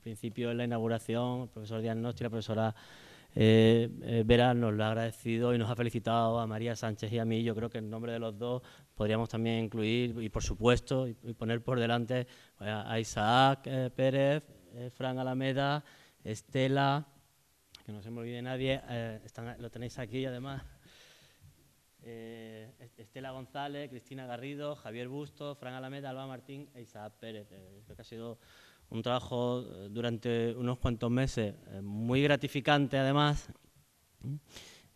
principio en la inauguración, el profesor Díaz Noche y la profesora Vera nos lo ha agradecido y nos ha felicitado a María Sánchez y a mí. Yo creo que en nombre de los dos podríamos también incluir y por supuesto y poner por delante a Isaac Pérez, Fran Alameda, Estela, que no se me olvide nadie, lo tenéis aquí además, Estela González, Cristina Garrido, Javier Busto, Fran Alameda, Alba Martín e Isaac Pérez. Creo que ha sido un trabajo durante unos cuantos meses muy gratificante además,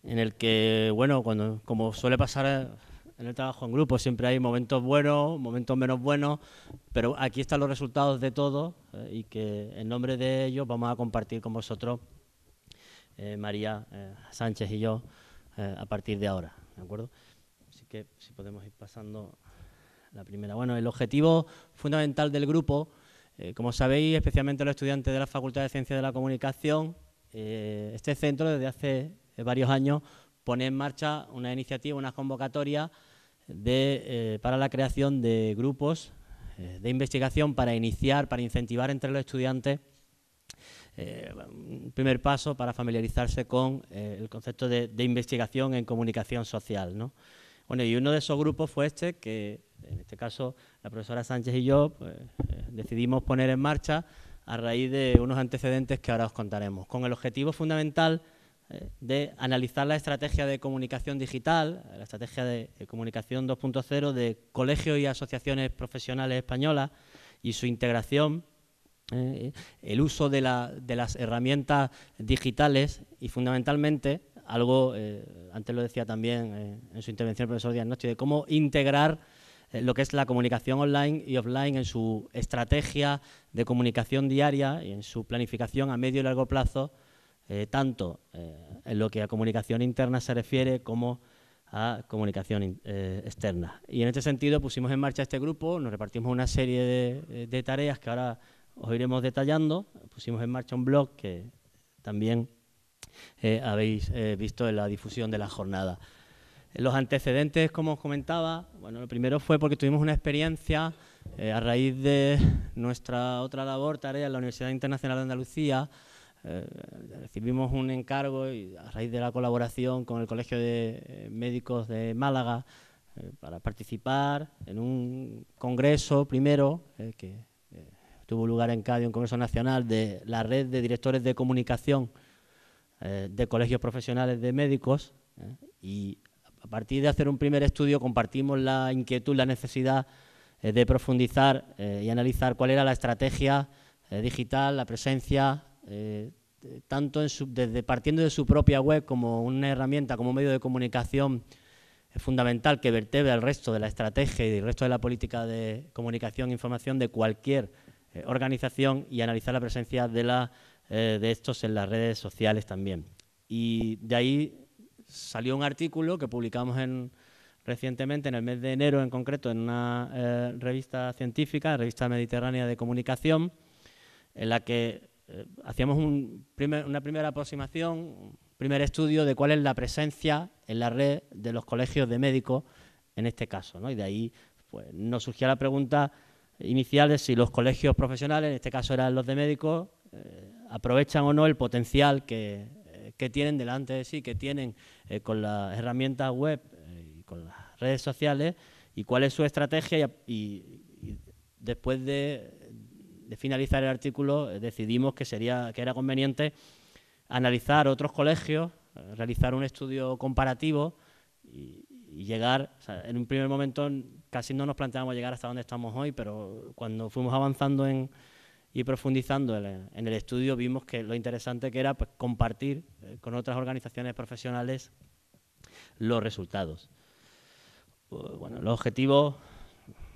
en el que, bueno, como suele pasar en el trabajo en grupo, siempre hay momentos buenos, momentos menos buenos, pero aquí están los resultados de todo y que en nombre de ellos vamos a compartir con vosotros, María Sánchez y yo, a partir de ahora, ¿de acuerdo? Así que si podemos ir pasando la primera. Bueno, el objetivo fundamental del grupo, como sabéis, especialmente los estudiantes de la Facultad de Ciencias de la Comunicación, este centro desde hace varios años pone en marcha una iniciativa, una convocatoria para la creación de grupos de investigación para incentivar entre los estudiantes un primer paso para familiarizarse con el concepto de investigación en comunicación social, ¿no? Bueno, y uno de esos grupos fue que en este caso la profesora Sánchez y yo decidimos poner en marcha a raíz de unos antecedentes que ahora os contaremos, con el objetivo fundamental de analizar la estrategia de comunicación digital, la estrategia de comunicación 2.0 de colegios y asociaciones profesionales españolas y su integración, el uso de las herramientas digitales y fundamentalmente algo, antes lo decía también en su intervención el profesor Díaz Noche, de cómo integrar lo que es la comunicación online y offline en su estrategia de comunicación diaria y en su planificación a medio y largo plazo, tanto en lo que a comunicación interna se refiere como a comunicación externa. Y en este sentido pusimos en marcha este grupo, nos repartimos una serie de tareas que ahora os iremos detallando. Pusimos en marcha un blog que también habéis visto en la difusión de la jornada. Los antecedentes, como os comentaba, bueno, lo primero fue porque tuvimos una experiencia a raíz de nuestra otra labor, tarea en la Universidad Internacional de Andalucía. Recibimos un encargo y a raíz de la colaboración con el Colegio de Médicos de Málaga para participar en un congreso primero que tuvo lugar en Cádiz, un congreso nacional de la red de directores de comunicación de colegios profesionales de médicos, y a partir de hacer un primer estudio compartimos la inquietud, la necesidad de profundizar y analizar cuál era la estrategia digital, la presencia, tanto partiendo de su propia web como una herramienta, como un medio de comunicación fundamental que vertebra el resto de la estrategia y el resto de la política de comunicación e información de cualquier organización, y analizar la presencia de estos en las redes sociales también. Y de ahí salió un artículo que publicamos recientemente, en el mes de enero en concreto, en una revista científica, Revista Mediterránea de Comunicación, en la que hacíamos una primera aproximación, un primer estudio de cuál es la presencia en la red de los colegios de médicos en este caso, ¿no? Y de ahí pues, nos surgía la pregunta inicial de si los colegios profesionales, en este caso eran los de médicos, aprovechan o no el potencial que tienen delante de sí, que tienen con las herramientas web y con las redes sociales, y cuál es su estrategia. Y después de finalizar el artículo decidimos que era conveniente analizar otros colegios, realizar un estudio comparativo y llegar, o sea, en un primer momento casi no nos planteábamos llegar hasta donde estamos hoy, pero cuando fuimos avanzando y profundizando en el estudio vimos que lo interesante que era pues, compartir con otras organizaciones profesionales los resultados. Bueno, los objetivos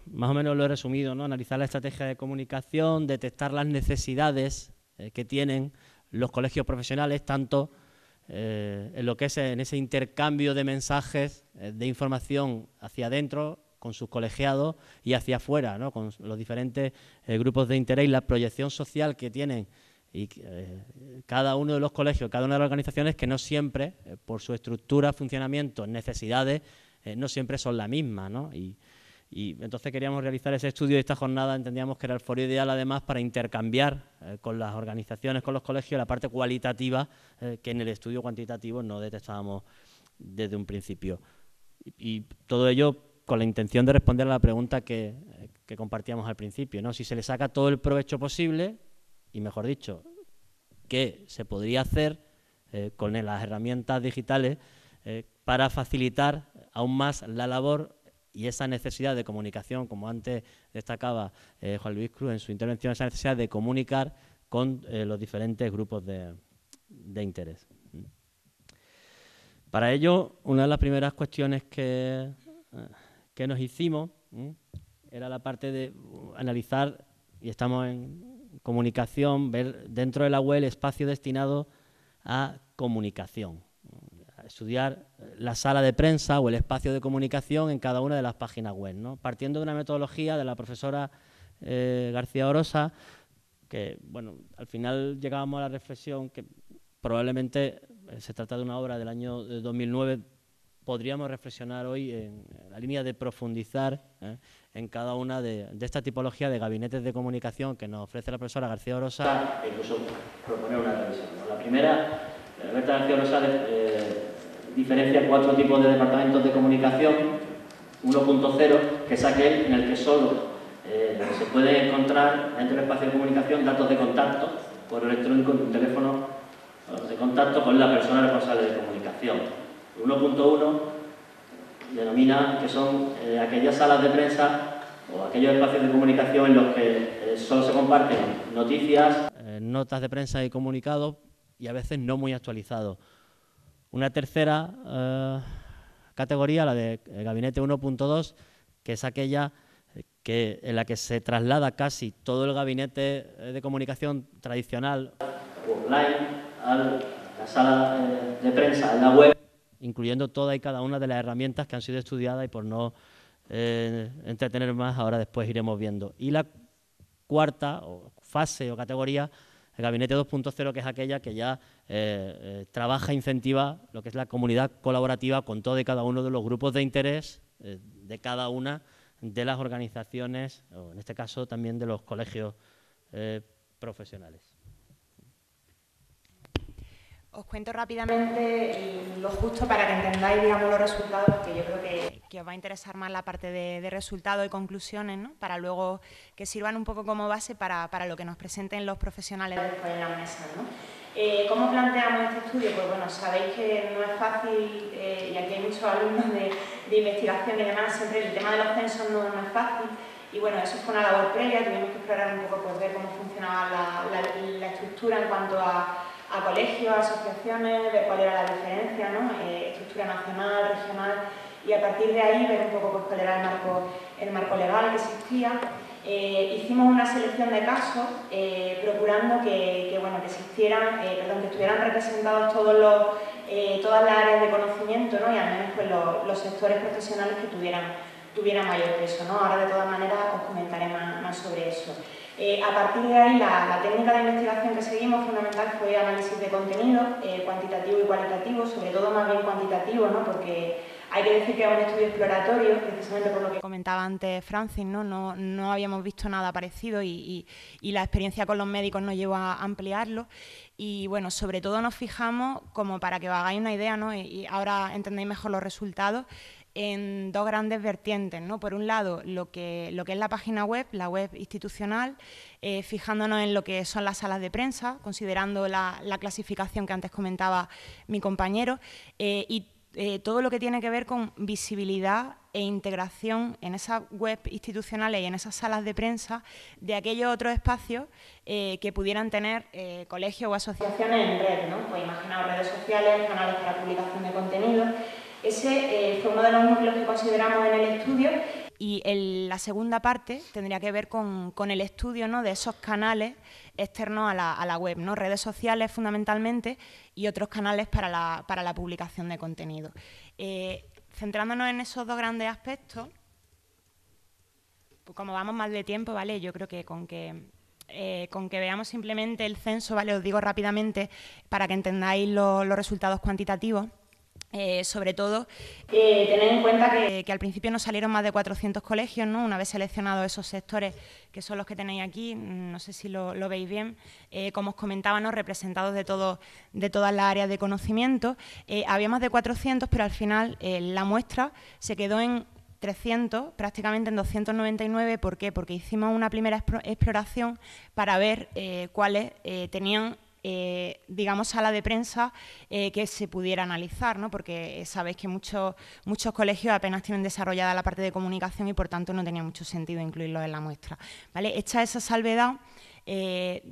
más o menos lo he resumido, ¿no? Analizar la estrategia de comunicación, detectar las necesidades que tienen los colegios profesionales, tanto en lo que es en ese intercambio de mensajes, de información hacia adentro con sus colegiados y hacia afuera, ¿no? Con los diferentes grupos de interés y la proyección social que tienen y cada uno de los colegios, cada una de las organizaciones, que no siempre, por su estructura, funcionamiento, necesidades, no siempre son la misma, ¿no? Y Y entonces queríamos realizar ese estudio y esta jornada entendíamos que era el foro ideal además para intercambiar con las organizaciones, con los colegios, la parte cualitativa que en el estudio cuantitativo no detectábamos desde un principio. Y todo ello con la intención de responder a la pregunta que compartíamos al principio, ¿no? Si se le saca todo el provecho posible, y mejor dicho, qué se podría hacer con las herramientas digitales para facilitar aún más la labor y esa necesidad de comunicación, como antes destacaba Juan Luis Cruz en su intervención, esa necesidad de comunicar con los diferentes grupos de interés. Para ello, una de las primeras cuestiones que nos hicimos era la parte de analizar, y estamos en comunicación, ver dentro de la web el espacio destinado a comunicación, a estudiar la sala de prensa o el espacio de comunicación en cada una de las páginas web, ¿no? Partiendo de una metodología de la profesora García Orosa, que, bueno, al final llegábamos a la reflexión que probablemente se trata de una obra del año 2009, podríamos reflexionar hoy en la línea de profundizar en cada una de esta tipología de gabinetes de comunicación que nos ofrece la profesora García Orosa, e incluso proponer una revisión, ¿no? La primera, Berta García Orosa diferencia 4 tipos de departamentos de comunicación. 1.0, que es aquel en el que solo se puede encontrar dentro del espacio de comunicación datos de contacto, correo electrónico, un teléfono de contacto con la persona responsable de comunicación. 1.1 denomina que son aquellas salas de prensa o aquellos espacios de comunicación en los que solo se comparten noticias, notas de prensa y comunicados, y a veces no muy actualizados. Una tercera categoría, la de gabinete 1.2, que es aquella en la que se traslada casi todo el gabinete de comunicación tradicional online a la sala de prensa en la web, incluyendo todas y cada una de las herramientas que han sido estudiadas, y por no entretener más, ahora después iremos viendo. Y la cuarta fase o categoría, el gabinete 2.0, que es aquella que ya trabaja e incentiva lo que es la comunidad colaborativa con todo y cada uno de los grupos de interés de cada una de las organizaciones, o en este caso también de los colegios profesionales. Os cuento rápidamente lo justo para que entendáis, digamos, los resultados, porque yo creo que os va a interesar más la parte de resultados y conclusiones, ¿no? Para luego que sirvan un poco como base para lo que nos presenten los profesionales después en la mesa, ¿no? ¿Cómo planteamos este estudio? Pues bueno, sabéis que no es fácil, y aquí hay muchos alumnos de investigación y demás, siempre el tema de los censos no es fácil. Y bueno, eso fue una labor previa, tuvimos que explorar un poco, pues ver cómo funcionaba la estructura en cuanto a colegios, asociaciones, ver cuál era la diferencia, ¿no? Estructura nacional, regional, y a partir de ahí ver un poco pues, cuál era el marco legal que existía. Hicimos una selección de casos procurando que estuvieran representados todas las áreas de conocimiento, ¿no? Y al menos pues, los sectores profesionales que tuvieran mayor peso, ¿no? Ahora de todas maneras os comentaré más sobre eso. A partir de ahí, la técnica de investigación que seguimos fundamental fue análisis de contenido, cuantitativo y cualitativo, sobre todo más bien cuantitativo, ¿no? Porque hay que decir que es un estudio exploratorio, precisamente por lo que comentaba antes Francis, ¿no? No habíamos visto nada parecido y la experiencia con los médicos nos llevó a ampliarlo. Y bueno, sobre todo nos fijamos, como para que os hagáis una idea, ¿no? Y ahora entendéis mejor los resultados, en 2 grandes vertientes, ¿no? Por un lado, lo que es la página web, la web institucional, fijándonos en lo que son las salas de prensa, considerando la clasificación que antes comentaba mi compañero, y todo lo que tiene que ver con visibilidad e integración en esas web institucionales y en esas salas de prensa de aquellos otros espacios que pudieran tener colegios o asociaciones en red, ¿no? Pues imaginaos redes sociales, canales para publicación de contenido. Ese fue uno de los núcleos que consideramos en el estudio. Y la segunda parte tendría que ver con el estudio, ¿no? De esos canales externos a la web, ¿no? Redes sociales fundamentalmente y otros canales para la publicación de contenido. Centrándonos en esos 2 grandes aspectos, pues como vamos mal de tiempo, ¿vale? Yo creo que con que veamos simplemente el censo, ¿vale? Os digo rápidamente para que entendáis los resultados cuantitativos. Sobre todo, tener en cuenta que al principio nos salieron más de 400 colegios, ¿no? Una vez seleccionados esos sectores, que son los que tenéis aquí, no sé si lo veis bien, como os comentaba, ¿no? Representados de todas las áreas de conocimiento. Había más de 400, pero al final la muestra se quedó en 300, prácticamente en 299. ¿Por qué? Porque hicimos una primera exploración para ver cuáles tenían digamos, sala de prensa que se pudiera analizar, ¿no? Porque sabéis que muchos colegios apenas tienen desarrollada la parte de comunicación y, por tanto, no tenía mucho sentido incluirlos en la muestra, ¿vale? Hecha esa salvedad,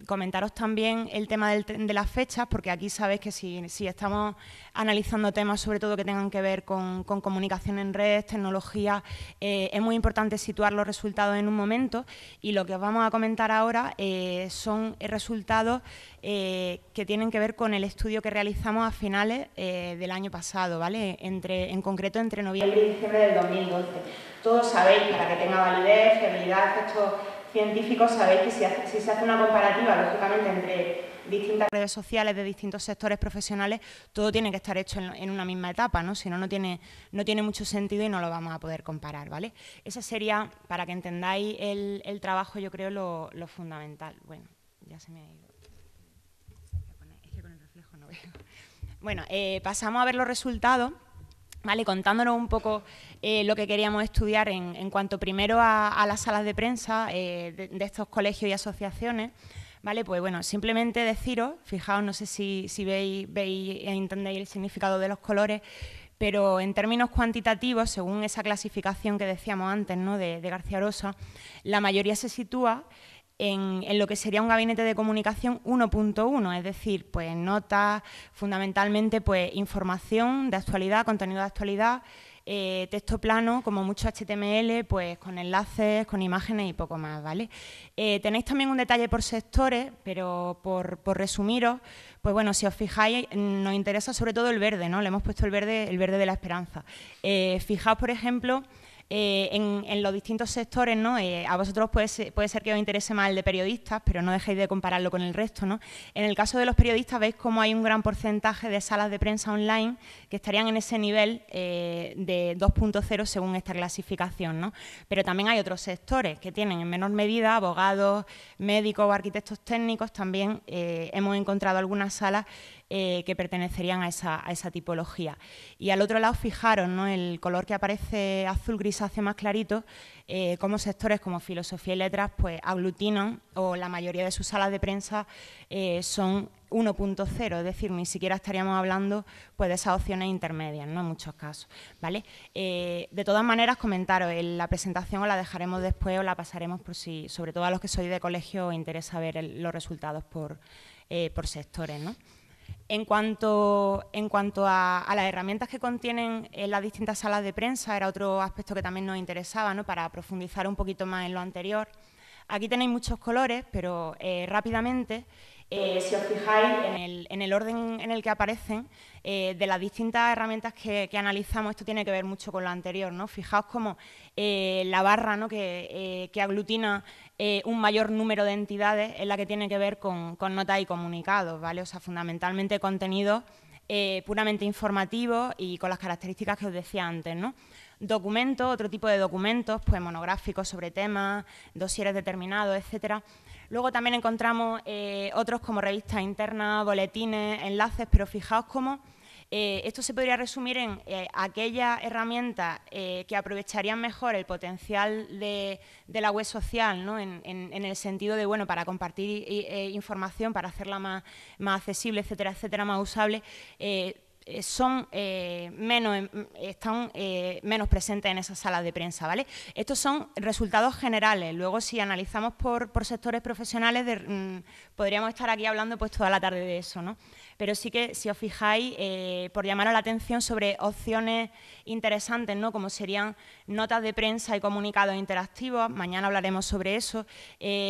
comentaros también el tema de las fechas, porque aquí sabéis que si estamos analizando temas sobre todo que tengan que ver con comunicación en red, tecnología, es muy importante situar los resultados en un momento, y lo que os vamos a comentar ahora son resultados que tienen que ver con el estudio que realizamos a finales del año pasado, ¿vale? En concreto entre noviembre y diciembre del 2012. Todos sabéis, para que tenga validez, fiabilidad, efectos científicos, sabéis que si se hace una comparativa, lógicamente, entre distintas redes sociales de distintos sectores profesionales, todo tiene que estar hecho en una misma etapa, ¿no? Si no, no tiene mucho sentido y no lo vamos a poder comparar, ¿vale? Esa sería, para que entendáis el trabajo, yo creo, lo fundamental. Bueno, ya se me ha ido. Es que con el reflejo no veo. Bueno, pasamos a ver los resultados, ¿vale? Contándonos un poco lo que queríamos estudiar en cuanto primero a las salas de prensa de estos colegios y asociaciones, ¿vale? Pues bueno, simplemente deciros, fijaos, no sé si veis e entendéis el significado de los colores, pero en términos cuantitativos, según esa clasificación que decíamos antes, ¿no? de García Rosa, la mayoría se sitúa en lo que sería un gabinete de comunicación 1.1, es decir, pues notas, fundamentalmente pues información de actualidad, contenido de actualidad, texto plano, como mucho HTML, pues con enlaces, con imágenes y poco más, ¿vale? Tenéis también un detalle por sectores, pero por resumiros, pues bueno, si os fijáis, nos interesa sobre todo el verde, ¿no? Le hemos puesto el verde de la esperanza. Fijaos, por ejemplo, en los distintos sectores, ¿no? A vosotros puede ser que os interese más el de periodistas, pero no dejéis de compararlo con el resto, ¿no? En el caso de los periodistas veis cómo hay un gran porcentaje de salas de prensa online que estarían en ese nivel de 2.0 según esta clasificación, ¿no? Pero también hay otros sectores que tienen en menor medida, abogados, médicos o arquitectos técnicos, también hemos encontrado algunas salas que pertenecerían a esa tipología. Y al otro lado, fijaros, ¿no? El color que aparece azul grisáceo más clarito, como sectores como filosofía y letras pues aglutinan, o la mayoría de sus salas de prensa son 1.0, es decir, ni siquiera estaríamos hablando pues de esas opciones intermedias, ¿no? En muchos casos, ¿vale? De todas maneras, comentaros, la presentación os la dejaremos después o la pasaremos por si, sobre todo a los que sois de colegio, os interesa ver los resultados por sectores, ¿no? En cuanto a las herramientas que contienen las distintas salas de prensa, era otro aspecto que también nos interesaba, ¿no? Para profundizar un poquito más en lo anterior. Aquí tenéis muchos colores, pero rápidamente, si os fijáis en el orden en el que aparecen, de las distintas herramientas que analizamos, esto tiene que ver mucho con lo anterior, ¿no? Fijaos cómo la barra, ¿no? que aglutina un mayor número de entidades es la que tiene que ver con notas y comunicados, ¿vale? O sea, fundamentalmente contenidos puramente informativos y con las características que os decía antes, ¿no? Documentos, otro tipo de documentos, pues monográficos sobre temas, dosieres determinados, etcétera. Luego también encontramos otros como revistas internas, boletines, enlaces, pero fijaos cómo esto se podría resumir en aquellas herramientas que aprovecharían mejor el potencial de la web social, ¿no? En el sentido de, bueno, para compartir información, para hacerla más accesible, etcétera, etcétera, más usable, están menos presentes en esas salas de prensa, ¿vale? Estos son resultados generales. Luego, si analizamos por sectores profesionales, podríamos estar aquí hablando pues toda la tarde de eso, ¿no? Pero sí que, si os fijáis, por llamaros la atención sobre opciones interesantes, ¿no? Como serían notas de prensa y comunicados interactivos, mañana hablaremos sobre eso.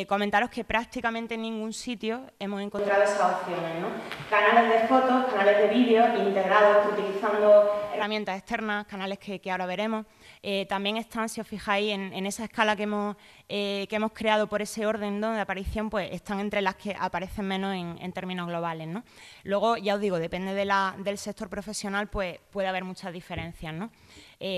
Comentaros que prácticamente en ningún sitio hemos encontrado esas opciones, ¿no? Canales de fotos, canales de vídeo integrados utilizando herramientas externas, canales que ahora veremos. También están, si os fijáis, en esa escala que hemos creado por ese orden, ¿no?, de aparición, pues están entre las que aparecen menos en términos globales, ¿no? Luego, ya os digo, depende del sector profesional, pues puede haber muchas diferencias, ¿no?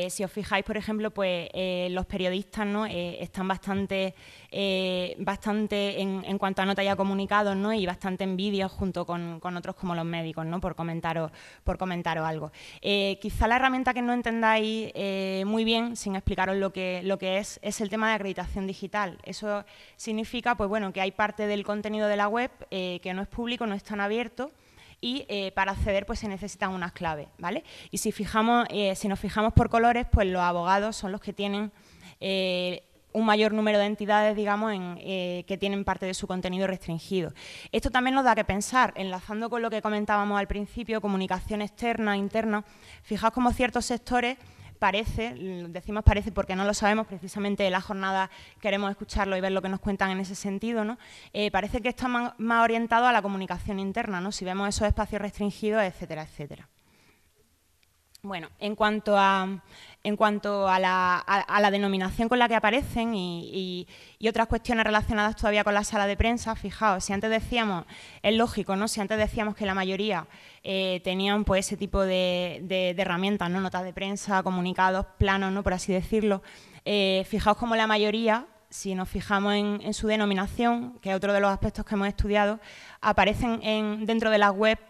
Si os fijáis, por ejemplo, pues los periodistas, ¿no?, están bastante en cuanto a notas ya comunicados, ¿no?, y bastante en vídeos junto con otros como los médicos, ¿no?, por comentaros algo. Quizá la herramienta que no entendáis muy bien, sin explicaros lo que es el tema de acreditación digital. Eso significa, pues bueno, que hay parte del contenido de la web que no es público, no es tan abierto, y para acceder pues se necesitan unas claves, ¿vale? Y si nos fijamos por colores, pues los abogados son los que tienen un mayor número de entidades, digamos, que tienen parte de su contenido restringido. Esto también nos da que pensar, enlazando con lo que comentábamos al principio, comunicación externa, interna. Fijaos cómo ciertos sectores decimos parece porque no lo sabemos, precisamente en la jornada queremos escucharlo y ver lo que nos cuentan en ese sentido, ¿no? Parece que está más orientado a la comunicación interna, ¿no?, si vemos esos espacios restringidos, etcétera, etcétera. Bueno, en cuanto a la denominación con la que aparecen y otras cuestiones relacionadas todavía con la sala de prensa, fijaos, si antes decíamos, es lógico, ¿no?, si antes decíamos que la mayoría tenían pues ese tipo de herramientas, ¿no?, notas de prensa, comunicados, planos, ¿no?, por así decirlo, fijaos como la mayoría, si nos fijamos en su denominación, que es otro de los aspectos que hemos estudiado, aparecen dentro de las webs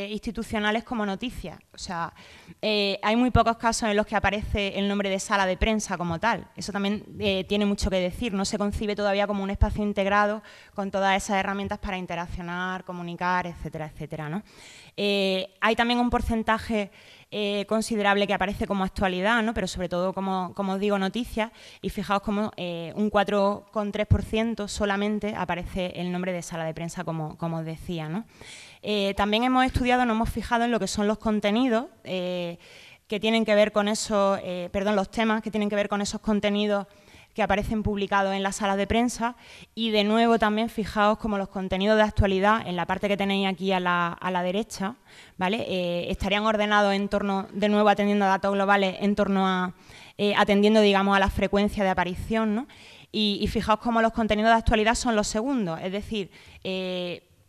institucionales como noticias. O sea, hay muy pocos casos en los que aparece el nombre de sala de prensa como tal. Eso también tiene mucho que decir. No se concibe todavía como un espacio integrado con todas esas herramientas para interaccionar, comunicar, etcétera, etcétera, ¿no? Hay también un porcentaje considerable que aparece como actualidad, ¿no?, pero sobre todo, como os digo, noticias, y fijaos como un 4,3% solamente aparece el nombre de sala de prensa, como os decía, ¿no? También nos hemos fijado en lo que son los contenidos que tienen que ver con esos, los temas que tienen que ver con esos contenidos que aparecen publicados en las salas de prensa, y de nuevo también fijaos como los contenidos de actualidad, en la parte que tenéis aquí a la derecha, ¿vale?, estarían ordenados en torno, de nuevo atendiendo a datos globales, en torno a, atendiendo, digamos, a la frecuencia de aparición, ¿no? Y fijaos como los contenidos de actualidad son los segundos, es decir,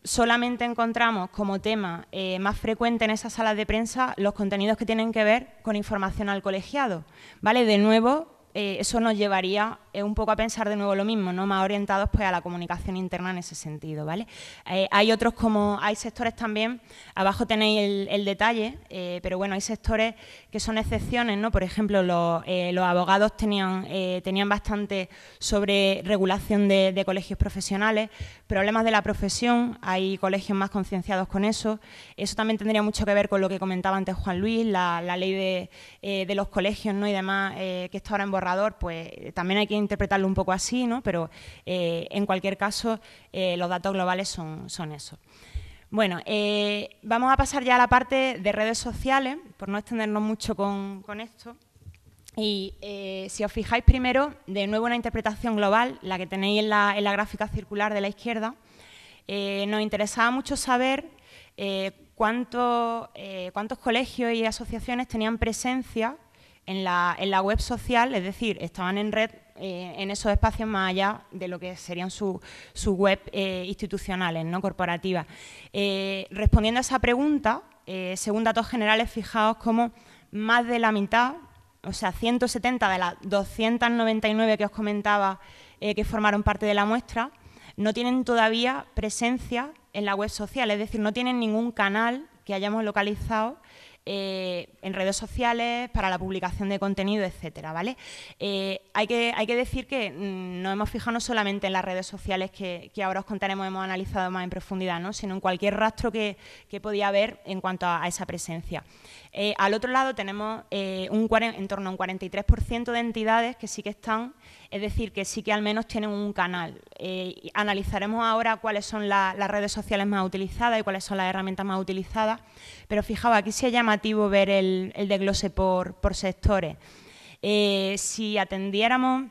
solamente encontramos como tema más frecuente en esas salas de prensa los contenidos que tienen que ver con información al colegiado, ¿vale? De nuevo, eso nos llevaría un poco a pensar de nuevo lo mismo, ¿no?, más orientados pues a la comunicación interna en ese sentido, ¿vale? Hay sectores también, abajo tenéis el detalle, pero bueno, hay sectores que son excepciones, ¿no? Por ejemplo, los abogados tenían bastante sobre regulación de colegios profesionales, problemas de la profesión, hay colegios más concienciados con eso. Eso también tendría mucho que ver con lo que comentaba antes Juan Luis, la ley de los colegios, ¿no?, y demás, que está ahora en borrador, pues también hay que interpretarlo un poco así, ¿no?, pero en cualquier caso los datos globales son eso. Bueno, vamos a pasar ya a la parte de redes sociales, por no extendernos mucho con esto. Y si os fijáis primero, de nuevo una interpretación global, la que tenéis en la gráfica circular de la izquierda. Nos interesaba mucho saber cuántos colegios y asociaciones tenían presencia en la web social, es decir, estaban en red en esos espacios más allá de lo que serían sus web institucionales, ¿no?, corporativas. Respondiendo a esa pregunta, según datos generales, fijaos cómo más de la mitad, o sea, 170 de las 299 que os comentaba que formaron parte de la muestra, no tienen todavía presencia en la web social, es decir, no tienen ningún canal que hayamos localizado en redes sociales, para la publicación de contenido, etcétera, ¿vale? Hay que decir que no hemos fijado no solamente en las redes sociales que ahora os contaremos, hemos analizado más en profundidad, ¿no?, sino en cualquier rastro que podía haber en cuanto a esa presencia. Al otro lado tenemos en torno a un 43% de entidades que sí que están, es decir, que sí que al menos tienen un canal. Analizaremos ahora cuáles son las redes sociales más utilizadas y cuáles son las herramientas más utilizadas, pero fijaos, aquí sí es llamativo ver el desglose por sectores. Si atendiéramos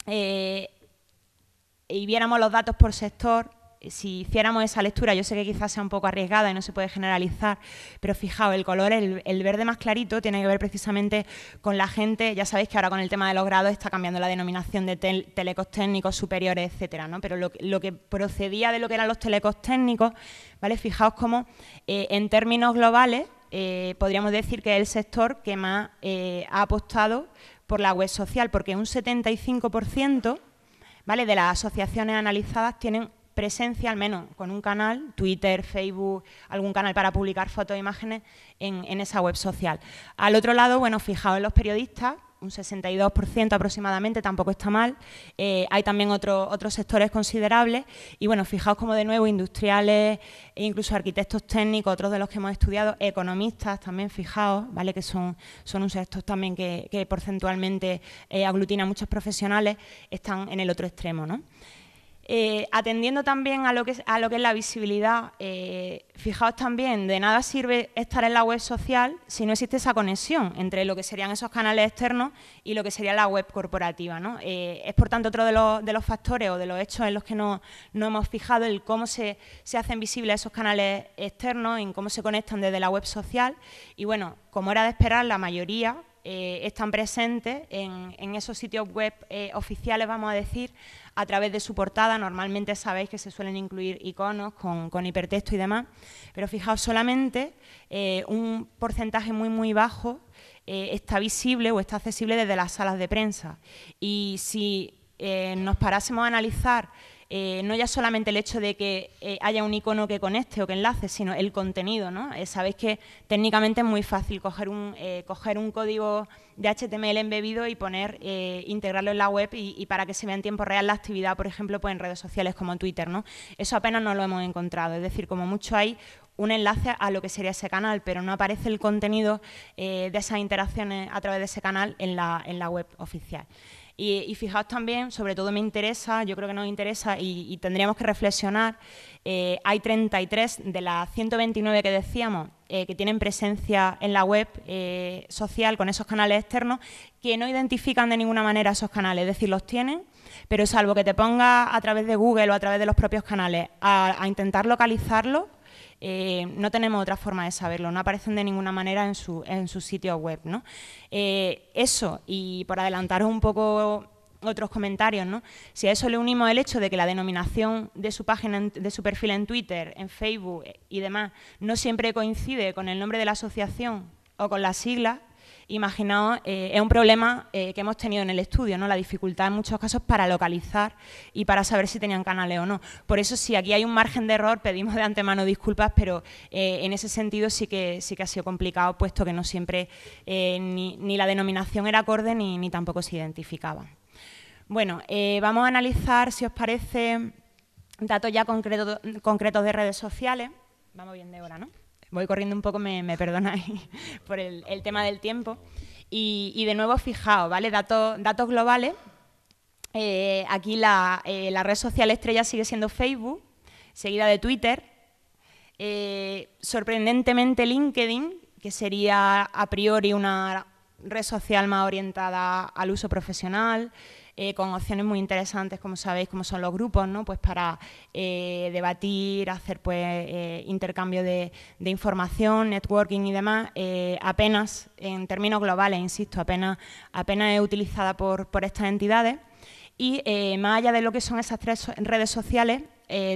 y viéramos los datos por sector, si hiciéramos esa lectura, yo sé que quizás sea un poco arriesgada y no se puede generalizar, pero fijaos, el color, el verde más clarito, tiene que ver precisamente con la gente. Ya sabéis que ahora con el tema de los grados está cambiando la denominación de telecos técnicos superiores, etcétera, ¿no? Pero lo que procedía de lo que eran los telecos técnicos, ¿vale? Fijaos cómo en términos globales podríamos decir que es el sector que más ha apostado por la web social, porque un 75%, ¿vale?, de las asociaciones analizadas tienen presencia, al menos con un canal, Twitter, Facebook, algún canal para publicar fotos e imágenes en esa web social. Al otro lado, bueno, fijaos en los periodistas, un 62% aproximadamente, tampoco está mal. Hay también otros sectores considerables y, bueno, fijaos como de nuevo industriales e incluso arquitectos técnicos, otros de los que hemos estudiado, economistas también, fijaos, ¿vale?, que son un sector también que porcentualmente aglutina a muchos profesionales, están en el otro extremo, ¿no? Atendiendo también a lo que es la visibilidad, fijaos también, de nada sirve estar en la web social si no existe esa conexión entre lo que serían esos canales externos y lo que sería la web corporativa, ¿no? Es, por tanto, otro de los factores o de los hechos en los que no hemos fijado el cómo se hacen visibles esos canales externos, en cómo se conectan desde la web social y, bueno, como era de esperar, la mayoría están presentes en esos sitios web oficiales, vamos a decir, a través de su portada. Normalmente sabéis que se suelen incluir iconos con hipertexto y demás, pero fijaos, solamente un porcentaje muy bajo está visible o está accesible desde las salas de prensa. Y si nos parásemos a analizar no ya solamente el hecho de que haya un icono que conecte o que enlace, sino el contenido, ¿no? Sabéis que técnicamente es muy fácil coger un código de HTML embebido y integrarlo en la web y para que se vea en tiempo real la actividad, por ejemplo, pues en redes sociales como Twitter, ¿no? Eso apenas no lo hemos encontrado, es decir, como mucho hay un enlace a lo que sería ese canal, pero no aparece el contenido de esas interacciones a través de ese canal en la web oficial. Y fijaos también, sobre todo me interesa, yo creo que nos interesa y tendríamos que reflexionar, hay 33 de las 129 que decíamos que tienen presencia en la web social con esos canales externos que no identifican de ninguna manera esos canales, es decir, los tienen, pero salvo que te pongas a través de Google o a través de los propios canales a intentar localizarlo, no tenemos otra forma de saberlo, no aparecen de ninguna manera en sus sitios web, ¿no? Eso, y por adelantaros un poco otros comentarios, ¿no? Si a eso le unimos el hecho de que la denominación de su página, de su perfil en Twitter, en Facebook y demás, no siempre coincide con el nombre de la asociación o con las siglas, imaginaos, es un problema que hemos tenido en el estudio, ¿no? La dificultad en muchos casos para localizar y para saber si tenían canales o no. Por eso, si aquí hay un margen de error, pedimos de antemano disculpas, pero en ese sentido sí que ha sido complicado, puesto que no siempre ni la denominación era acorde ni tampoco se identificaba. Bueno, vamos a analizar, si os parece, datos ya concretos de redes sociales. Vamos bien de hora, ¿no? Voy corriendo un poco, me perdonáis por el tema del tiempo. Y de nuevo, fijaos, ¿vale? Datos globales. Aquí la red social estrella sigue siendo Facebook, seguida de Twitter. Sorprendentemente LinkedIn, que sería a priori una red social más orientada al uso profesional, con opciones muy interesantes, como sabéis, como son los grupos, ¿no? Pues para debatir, hacer pues intercambio de información, networking y demás, apenas, en términos globales, insisto, apenas es utilizada por estas entidades. Y más allá de lo que son esas tres redes sociales,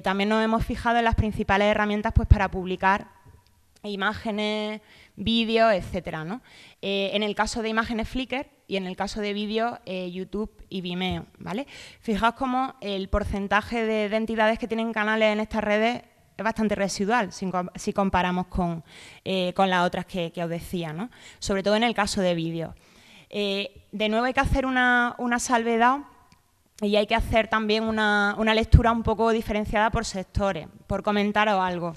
también nos hemos fijado en las principales herramientas pues para publicar imágenes, vídeos, etcétera, ¿no? En el caso de imágenes, Flickr, y en el caso de vídeos, YouTube y Vimeo, ¿vale? Fijaos cómo el porcentaje de entidades que tienen canales en estas redes es bastante residual si comparamos con las otras que os decía, ¿no? Sobre todo en el caso de vídeos. De nuevo hay que hacer una salvedad y hay que hacer también una lectura un poco diferenciada por sectores, por comentaros algo.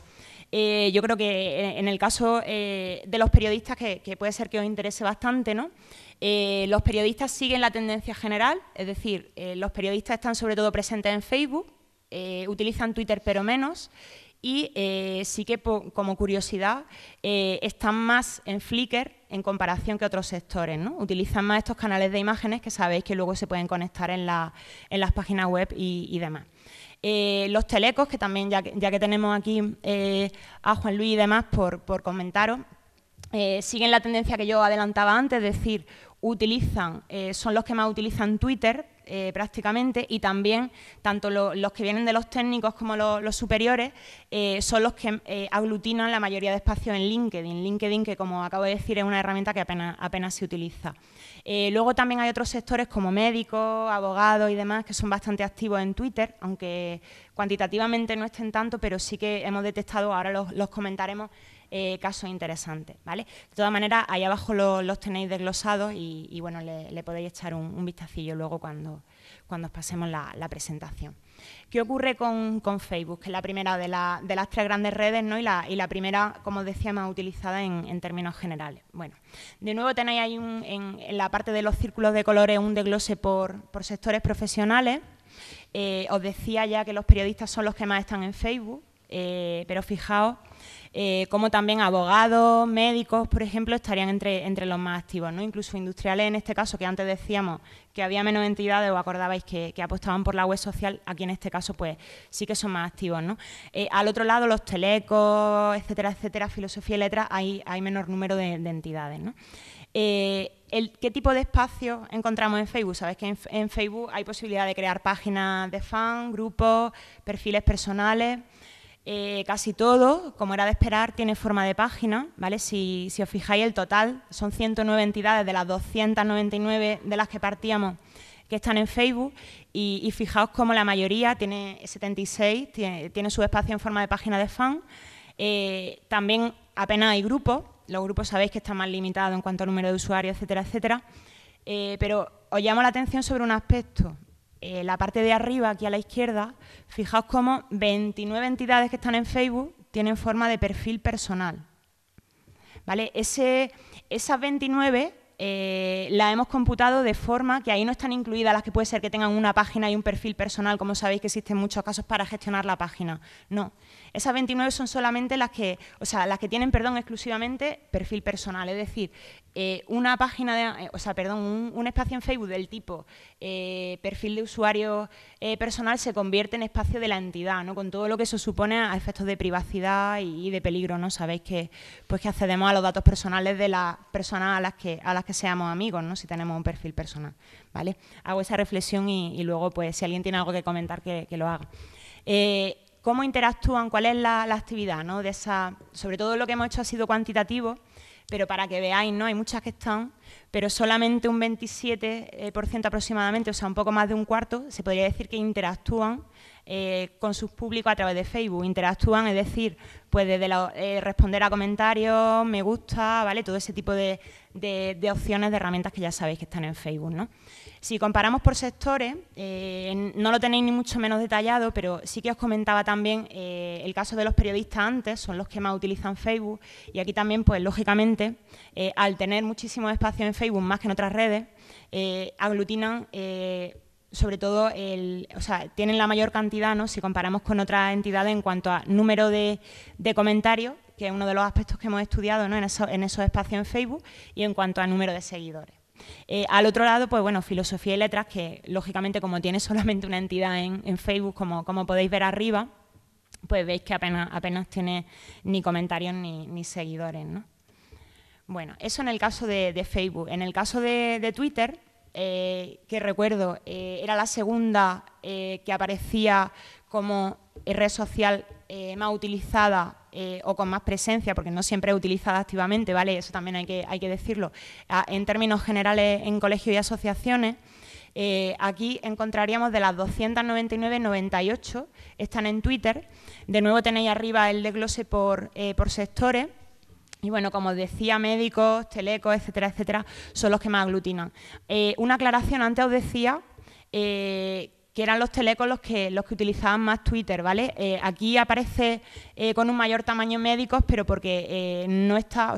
Yo creo que en el caso de los periodistas, que puede ser que os interese bastante, ¿no? Los periodistas siguen la tendencia general, es decir, los periodistas están sobre todo presentes en Facebook, utilizan Twitter pero menos, y sí que como curiosidad están más en Flickr en comparación que otros sectores, ¿no? Utilizan más estos canales de imágenes que sabéis que luego se pueden conectar en las páginas web y demás. Los telecos, que también, ya que tenemos aquí a Juan Luis y demás, por comentaros, siguen la tendencia que yo adelantaba antes, es decir, son los que más utilizan Twitter prácticamente, y también tanto los que vienen de los técnicos como los superiores son los que aglutinan la mayoría de espacios en LinkedIn. LinkedIn, que como acabo de decir, es una herramienta que apenas se utiliza. Luego también hay otros sectores como médicos, abogados y demás que son bastante activos en Twitter, aunque cuantitativamente no estén tanto, pero sí que hemos detectado, ahora los comentaremos, casos interesantes, ¿vale? De todas maneras, ahí abajo los tenéis desglosados y bueno, le podéis echar un vistacillo luego cuando os pasemos la presentación. ¿Qué ocurre con Facebook? Que es la primera de las tres grandes redes, ¿no? y la primera, como os decía, más utilizada en términos generales. Bueno, de nuevo tenéis ahí en la parte de los círculos de colores un desglose por sectores profesionales. Os decía ya que los periodistas son los que más están en Facebook, pero fijaos como también abogados, médicos, por ejemplo, estarían entre los más activos, ¿no? Incluso industriales, en este caso, que antes decíamos que había menos entidades, os acordabais que apostaban por la web social, aquí en este caso pues sí que son más activos, ¿no? Al otro lado, los telecos, etcétera, filosofía y letras, hay menor número de entidades, ¿no? ¿Qué tipo de espacio encontramos en Facebook? Sabéis que en Facebook hay posibilidad de crear páginas de fan, grupos, perfiles personales. Casi todo, como era de esperar, tiene forma de página, ¿vale? Si os fijáis, el total son 109 entidades de las 299 de las que partíamos que están en Facebook y fijaos cómo la mayoría, tiene 76, tiene su espacio en forma de página de fan. También apenas hay grupos, los grupos sabéis que están más limitados en cuanto al número de usuarios, etcétera, pero os llamo la atención sobre un aspecto. La parte de arriba, aquí a la izquierda, fijaos cómo 29 entidades que están en Facebook tienen forma de perfil personal, ¿vale? Esas 29 las hemos computado de forma que ahí no están incluidas las que puede ser que tengan una página y un perfil personal, como sabéis que existen muchos casos para gestionar la página. No, esas 29 son solamente las que tienen, exclusivamente perfil personal, es decir, una página, un espacio en Facebook del tipo perfil de usuario personal se convierte en espacio de la entidad, ¿no? Con todo lo que eso supone a efectos de privacidad y de peligro, ¿no? Sabéis que accedemos a los datos personales de las personas a las que seamos amigos, ¿no? Si tenemos un perfil personal, ¿vale? Hago esa reflexión y luego, pues, si alguien tiene algo que comentar, que lo haga. ¿Cómo interactúan? ¿Cuál es la actividad, ¿no? Sobre todo lo que hemos hecho ha sido cuantitativo, pero para que veáis, ¿no? Hay muchas que están, pero solamente un 27% aproximadamente, o sea, un poco más de un cuarto, se podría decir que interactúan con sus públicos a través de Facebook. Interactúan, es decir, pues desde responder a comentarios, me gusta, ¿vale? Todo ese tipo de opciones, de herramientas que ya sabéis que están en Facebook, ¿no? Si comparamos por sectores, no lo tenéis ni mucho menos detallado, pero sí que os comentaba también el caso de los periodistas antes, son los que más utilizan Facebook, y aquí también, pues lógicamente, al tener muchísimos espacios en Facebook, más que en otras redes, aglutinan sobre todo, tienen la mayor cantidad, ¿no? Si comparamos con otras entidades en cuanto a número de comentarios, que es uno de los aspectos que hemos estudiado, ¿no? en esos espacios en Facebook, y en cuanto a número de seguidores. Al otro lado, pues bueno, filosofía y letras, que lógicamente como tiene solamente una entidad en Facebook, como podéis ver arriba, pues veis que apenas tiene ni comentarios ni seguidores, ¿no? Bueno, eso en el caso de Facebook. En el caso de Twitter, que recuerdo, era la segunda que aparecía como red social más utilizada o con más presencia, porque no siempre es utilizada activamente, ¿vale? Eso también hay que decirlo. En términos generales, en colegios y asociaciones, aquí encontraríamos de las 299, 98 están en Twitter. De nuevo tenéis arriba el desglose por sectores. Y bueno, como os decía, médicos, telecos, etcétera, son los que más aglutinan. Una aclaración, antes os decía que eran los telecos los que utilizaban más Twitter, ¿vale? Aquí aparece con un mayor tamaño médicos, pero porque no está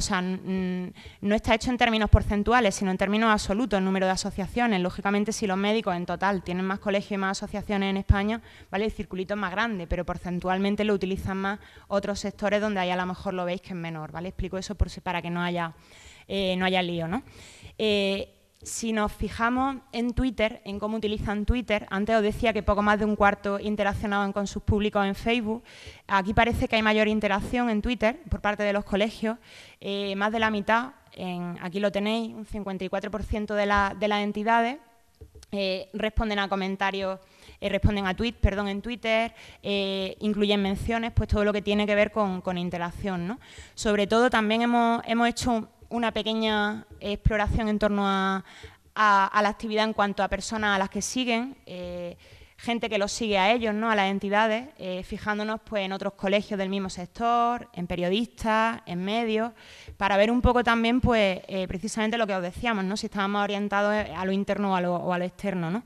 hecho en términos porcentuales, sino en términos absolutos, el número de asociaciones. Lógicamente, si los médicos en total tienen más colegios y más asociaciones en España, ¿vale? El circulito es más grande, pero porcentualmente lo utilizan más otros sectores donde ahí a lo mejor lo veis que es menor, ¿vale? Explico eso para que no haya lío, ¿no? si nos fijamos en Twitter, en cómo utilizan Twitter, antes os decía que poco más de un cuarto interaccionaban con sus públicos en Facebook. Aquí parece que hay mayor interacción en Twitter por parte de los colegios, más de la mitad, aquí lo tenéis, un 54% de las entidades responden a comentarios, responden a tweets, en Twitter, incluyen menciones, pues todo lo que tiene que ver con interacción, ¿no? Sobre todo también hemos hecho una pequeña exploración en torno a la actividad en cuanto a personas a las que siguen, gente que los sigue a ellos, ¿no? A las entidades, fijándonos pues, en otros colegios del mismo sector, en periodistas, en medios, para ver un poco también pues, precisamente lo que os decíamos, ¿no? Si estábamos orientados a lo interno o a lo externo, ¿no?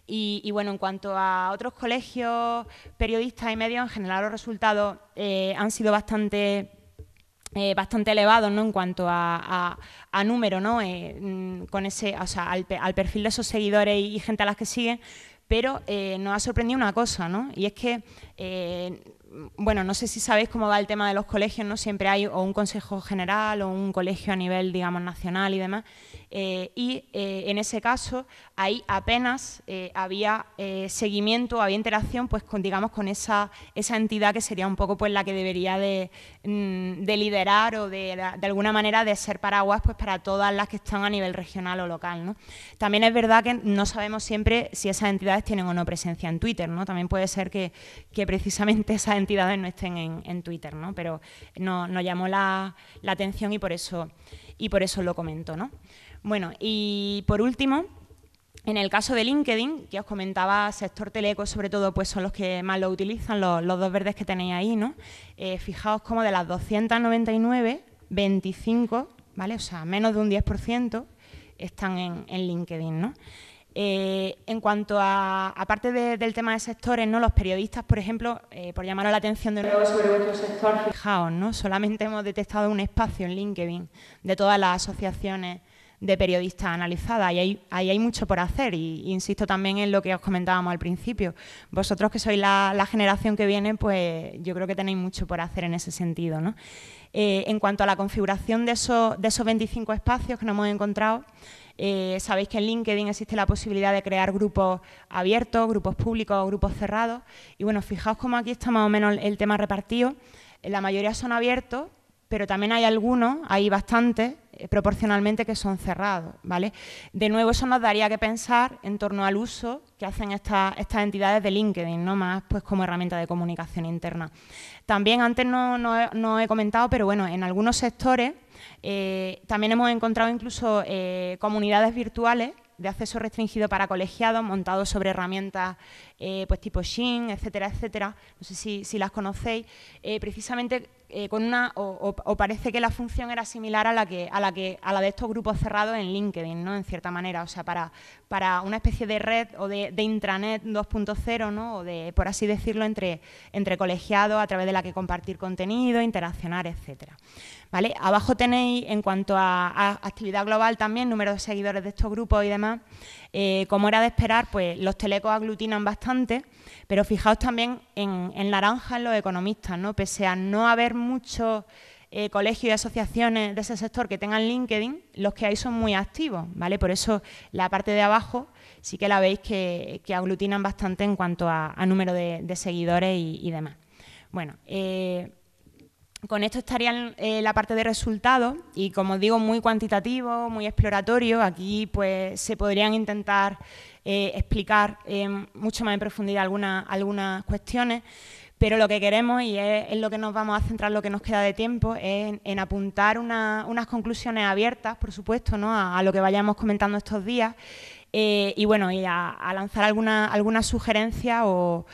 Y bueno, en cuanto a otros colegios, periodistas y medios, en general los resultados han sido bastante elevados, ¿no? En cuanto a número, ¿no? Con ese, o sea, al perfil de esos seguidores y gente a las que siguen, pero nos ha sorprendido una cosa, ¿no? Y es que, bueno, no sé si sabéis cómo va el tema de los colegios, ¿no? Siempre hay o un consejo general o un colegio a nivel, digamos, nacional y demás. En ese caso, ahí apenas había seguimiento, había interacción, pues, digamos, con esa entidad que sería un poco, pues, la que debería de liderar o de alguna manera de ser paraguas, pues, para todas las que están a nivel regional o local, ¿no? También es verdad que no sabemos siempre si esas entidades tienen o no presencia en Twitter, ¿no? También puede ser que precisamente esas entidades no estén en Twitter, ¿no? Pero nos llamó la atención y por eso lo comento, ¿no? Bueno, y por último, en el caso de LinkedIn, que os comentaba, sector teleco sobre todo, pues son los que más lo utilizan, los dos verdes que tenéis ahí, ¿no? Fijaos cómo de las 299, 25, ¿vale? O sea, menos de un 10% están en LinkedIn, ¿no? En cuanto a, aparte del tema de sectores, ¿no? Los periodistas, por ejemplo, por llamaros la atención de nuevo sobre vuestro sector, fijaos, ¿no? Solamente hemos detectado un espacio en LinkedIn de todas las asociaciones de periodistas analizadas y ahí hay mucho por hacer y insisto también en lo que os comentábamos al principio. Vosotros que sois la generación que viene, pues yo creo que tenéis mucho por hacer en ese sentido, ¿no? En cuanto a la configuración de esos 25 espacios que nos hemos encontrado, sabéis que en LinkedIn existe la posibilidad de crear grupos abiertos, grupos públicos, grupos cerrados. Y bueno, fijaos cómo aquí está más o menos el tema repartido. La mayoría son abiertos, pero también hay algunos, hay bastantes, proporcionalmente, que son cerrados, ¿vale? De nuevo, eso nos daría que pensar en torno al uso que hacen estas entidades de LinkedIn, ¿no? Más pues como herramienta de comunicación interna. También antes no he comentado, pero bueno, en algunos sectores también hemos encontrado incluso comunidades virtuales de acceso restringido para colegiados, montados sobre herramientas pues tipo Shin, etcétera, etcétera. No sé si las conocéis. Precisamente con una, o parece que la función era similar a la de estos grupos cerrados en LinkedIn, ¿no? En cierta manera, o sea, para una especie de red o de intranet 2.0, ¿no? O de, por así decirlo, entre colegiados a través de la que compartir contenido, interaccionar, etcétera. ¿Vale? Abajo tenéis, en cuanto a actividad global también, número de seguidores de estos grupos y demás. Como era de esperar, pues los telecos aglutinan bastante, pero fijaos también en naranja en los economistas, ¿no? Pese a no haber muchos colegios y asociaciones de ese sector que tengan LinkedIn, los que hay son muy activos, ¿vale? Por eso la parte de abajo sí que la veis que aglutinan bastante en cuanto a número de seguidores y demás. Bueno, con esto estaría la parte de resultados y, como os digo, muy cuantitativo, muy exploratorio. Aquí pues se podrían intentar explicar mucho más en profundidad algunas cuestiones, pero lo que queremos, y es en lo que nos vamos a centrar lo que nos queda de tiempo, es en apuntar unas conclusiones abiertas, por supuesto, ¿no? a lo que vayamos comentando estos días. Y bueno, y a lanzar alguna sugerencia o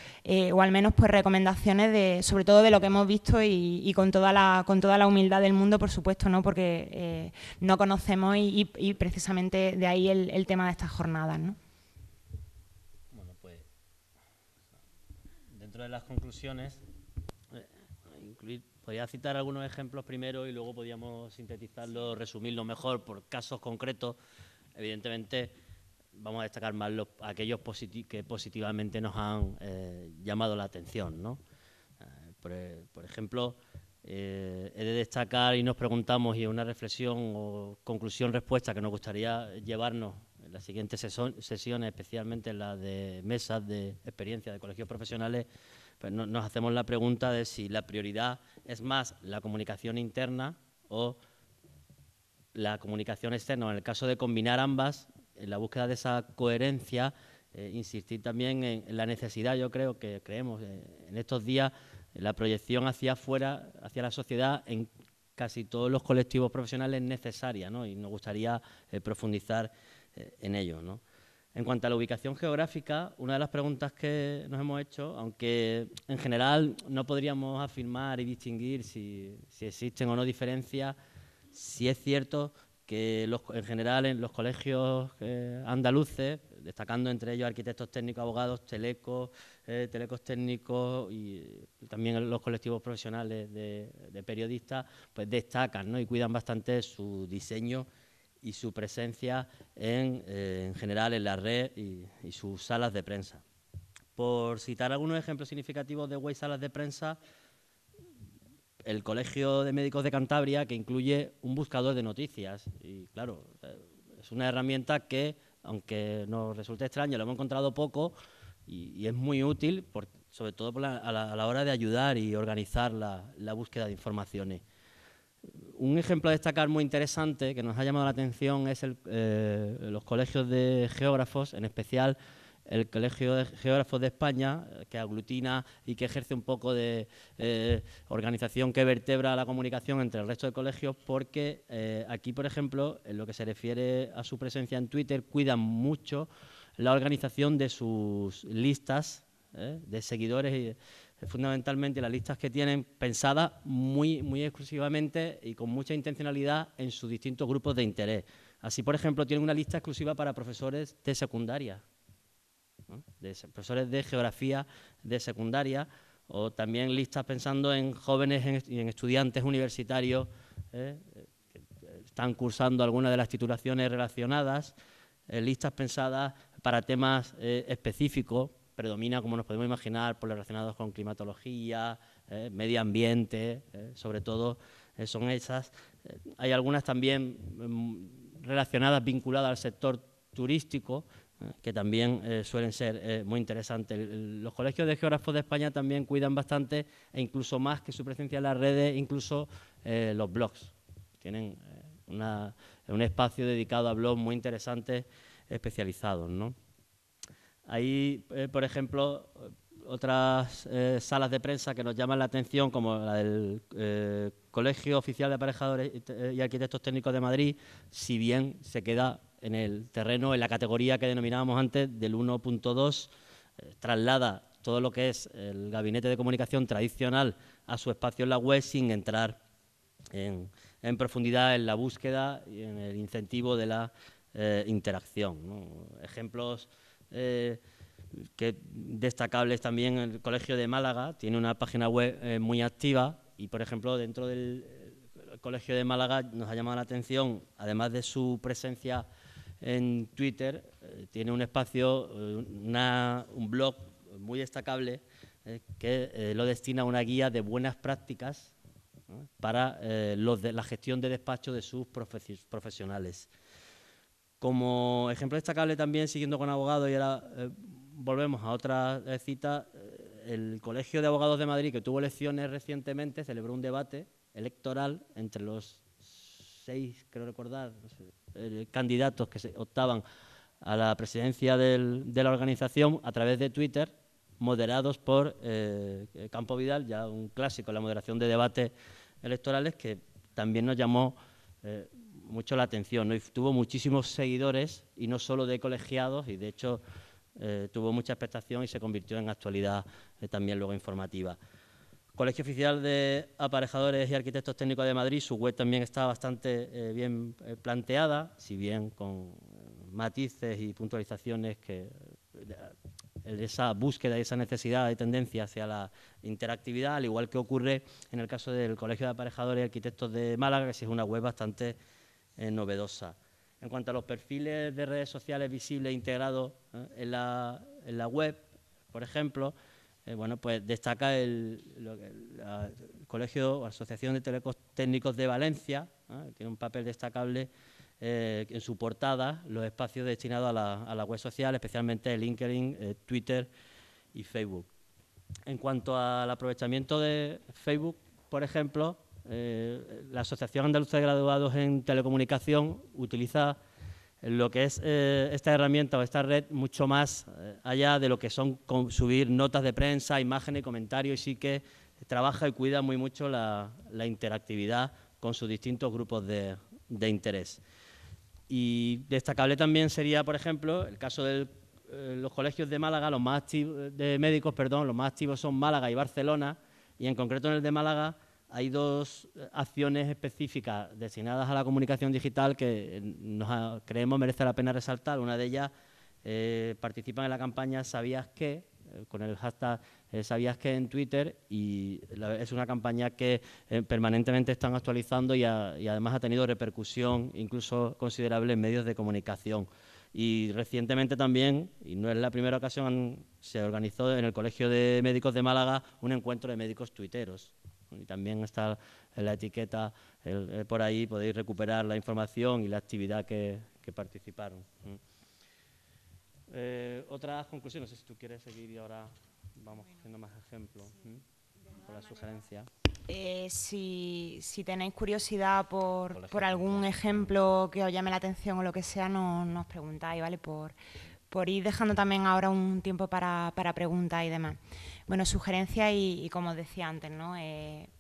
al menos pues recomendaciones sobre todo de lo que hemos visto y con toda la humildad del mundo, por supuesto, ¿no? Porque no conocemos y precisamente de ahí el tema de estas jornadas, ¿no? Bueno, pues dentro de las conclusiones, podría citar algunos ejemplos primero y luego podríamos sintetizarlo, resumirlo mejor por casos concretos. Evidentemente, vamos a destacar más aquellos que positivamente nos han llamado la atención, ¿no? Por ejemplo, he de destacar y nos preguntamos, y una reflexión o conclusión-respuesta que nos gustaría llevarnos en las siguientes sesiones, especialmente en las de mesas de experiencia de colegios profesionales, pues nos hacemos la pregunta de si la prioridad es más la comunicación interna o la comunicación externa. En el caso de combinar ambas, en la búsqueda de esa coherencia, insistir también en la necesidad, yo creo que creemos en estos días, la proyección hacia afuera, hacia la sociedad, en casi todos los colectivos profesionales necesaria, ¿no? Y nos gustaría profundizar en ello, ¿no? En cuanto a la ubicación geográfica, una de las preguntas que nos hemos hecho, aunque en general no podríamos afirmar y distinguir si existen o no diferencias, sí es cierto que en general en los colegios andaluces, destacando entre ellos arquitectos técnicos, abogados, telecos técnicos y también en los colectivos profesionales de periodistas, pues destacan, ¿no? Y cuidan bastante su diseño y su presencia en general en la red y sus salas de prensa. Por citar algunos ejemplos significativos de web salas de prensa, el Colegio de Médicos de Cantabria, que incluye un buscador de noticias. Y claro, es una herramienta que, aunque nos resulte extraño, lo hemos encontrado poco y es muy útil, sobre todo a la hora de ayudar y organizar la búsqueda de informaciones. Un ejemplo a destacar muy interesante que nos ha llamado la atención es los colegios de geógrafos, en especial el Colegio de Geógrafos de España, que aglutina y que ejerce un poco de organización que vertebra la comunicación entre el resto de colegios, porque aquí, por ejemplo, en lo que se refiere a su presencia en Twitter, cuidan mucho la organización de sus listas de seguidores y fundamentalmente las listas que tienen pensadas muy exclusivamente y con mucha intencionalidad en sus distintos grupos de interés. Así, por ejemplo, tienen una lista exclusiva para profesores de secundaria, ¿no? De profesores de geografía de secundaria, o también listas pensando en jóvenes y en estudiantes universitarios que están cursando alguna de las titulaciones relacionadas, listas pensadas para temas específicos. Predomina, como nos podemos imaginar, por los relacionados con climatología, medio ambiente, sobre todo son esas. Hay algunas también relacionadas, vinculadas al sector turístico, que también suelen ser muy interesantes. Los colegios de geógrafos de España también cuidan bastante, e incluso más que su presencia en las redes, incluso los blogs. Tienen un espacio dedicado a blogs muy interesantes, especializados, ¿no? Hay, por ejemplo, otras salas de prensa que nos llaman la atención, como la del Colegio Oficial de Aparejadores y Arquitectos Técnicos de Madrid, si bien se queda en el terreno, en la categoría que denominábamos antes del 1.2, traslada todo lo que es el gabinete de comunicación tradicional a su espacio en la web sin entrar en profundidad en la búsqueda y en el incentivo de la interacción, ¿no? Ejemplos destacables también: el Colegio de Málaga tiene una página web muy activa y, por ejemplo, dentro del Colegio de Málaga nos ha llamado la atención, además de su presencia en Twitter, tiene un espacio, un blog muy destacable que lo destina a una guía de buenas prácticas, ¿no?, para la gestión de despacho de sus profesionales. Como ejemplo destacable también, siguiendo con abogados, y ahora volvemos a otra cita, el Colegio de Abogados de Madrid, que tuvo elecciones recientemente, celebró un debate electoral entre los 6, creo recordar, no sé, candidatos que optaban a la presidencia de la organización a través de Twitter, moderados por Campo Vidal, ya un clásico en la moderación de debates electorales, que también nos llamó mucho la atención, ¿no? Y tuvo muchísimos seguidores, y no solo de colegiados, y de hecho tuvo mucha expectación y se convirtió en actualidad también luego informativa. Colegio Oficial de Aparejadores y Arquitectos Técnicos de Madrid, su web también está bastante bien planteada, si bien con matices y puntualizaciones que esa búsqueda y esa necesidad de tendencia hacia la interactividad, al igual que ocurre en el caso del Colegio de Aparejadores y Arquitectos de Málaga, que sí es una web bastante novedosa. En cuanto a los perfiles de redes sociales visibles integrados en la web, por ejemplo, bueno, pues destaca el Colegio o Asociación de Telecos Técnicos de Valencia, tiene un papel destacable en su portada los espacios destinados a la web social, especialmente LinkedIn, Twitter y Facebook. En cuanto al aprovechamiento de Facebook, por ejemplo, la Asociación Andaluza de Graduados en Telecomunicación utiliza lo que es esta herramienta o esta red mucho más allá de lo que son subir notas de prensa, imágenes y comentarios, y sí que trabaja y cuida muy mucho la interactividad con sus distintos grupos de interés. Y destacable también sería, por ejemplo, el caso de los colegios de Málaga, los más activos son Málaga y Barcelona, y en concreto en el de Málaga hay dos acciones específicas destinadas a la comunicación digital que creemos merece la pena resaltar. Una de ellas participan en la campaña ¿Sabías qué?, con el hashtag ¿Sabías qué? En Twitter, y es una campaña que permanentemente están actualizando y además ha tenido repercusión incluso considerable en medios de comunicación. Y recientemente también, y no es la primera ocasión, se organizó en el Colegio de Médicos de Málaga un encuentro de médicos tuiteros. Y también está en la etiqueta por ahí, podéis recuperar la información y la actividad que participaron. Otras conclusiones, no sé si tú quieres seguir y ahora vamos haciendo más ejemplos con la sugerencia. Si tenéis curiosidad por algún ejemplo que os llame la atención o lo que sea, nos preguntáis, ¿vale? Por ir dejando también ahora un tiempo para preguntas y demás. Bueno, sugerencia y como os decía antes, ¿no?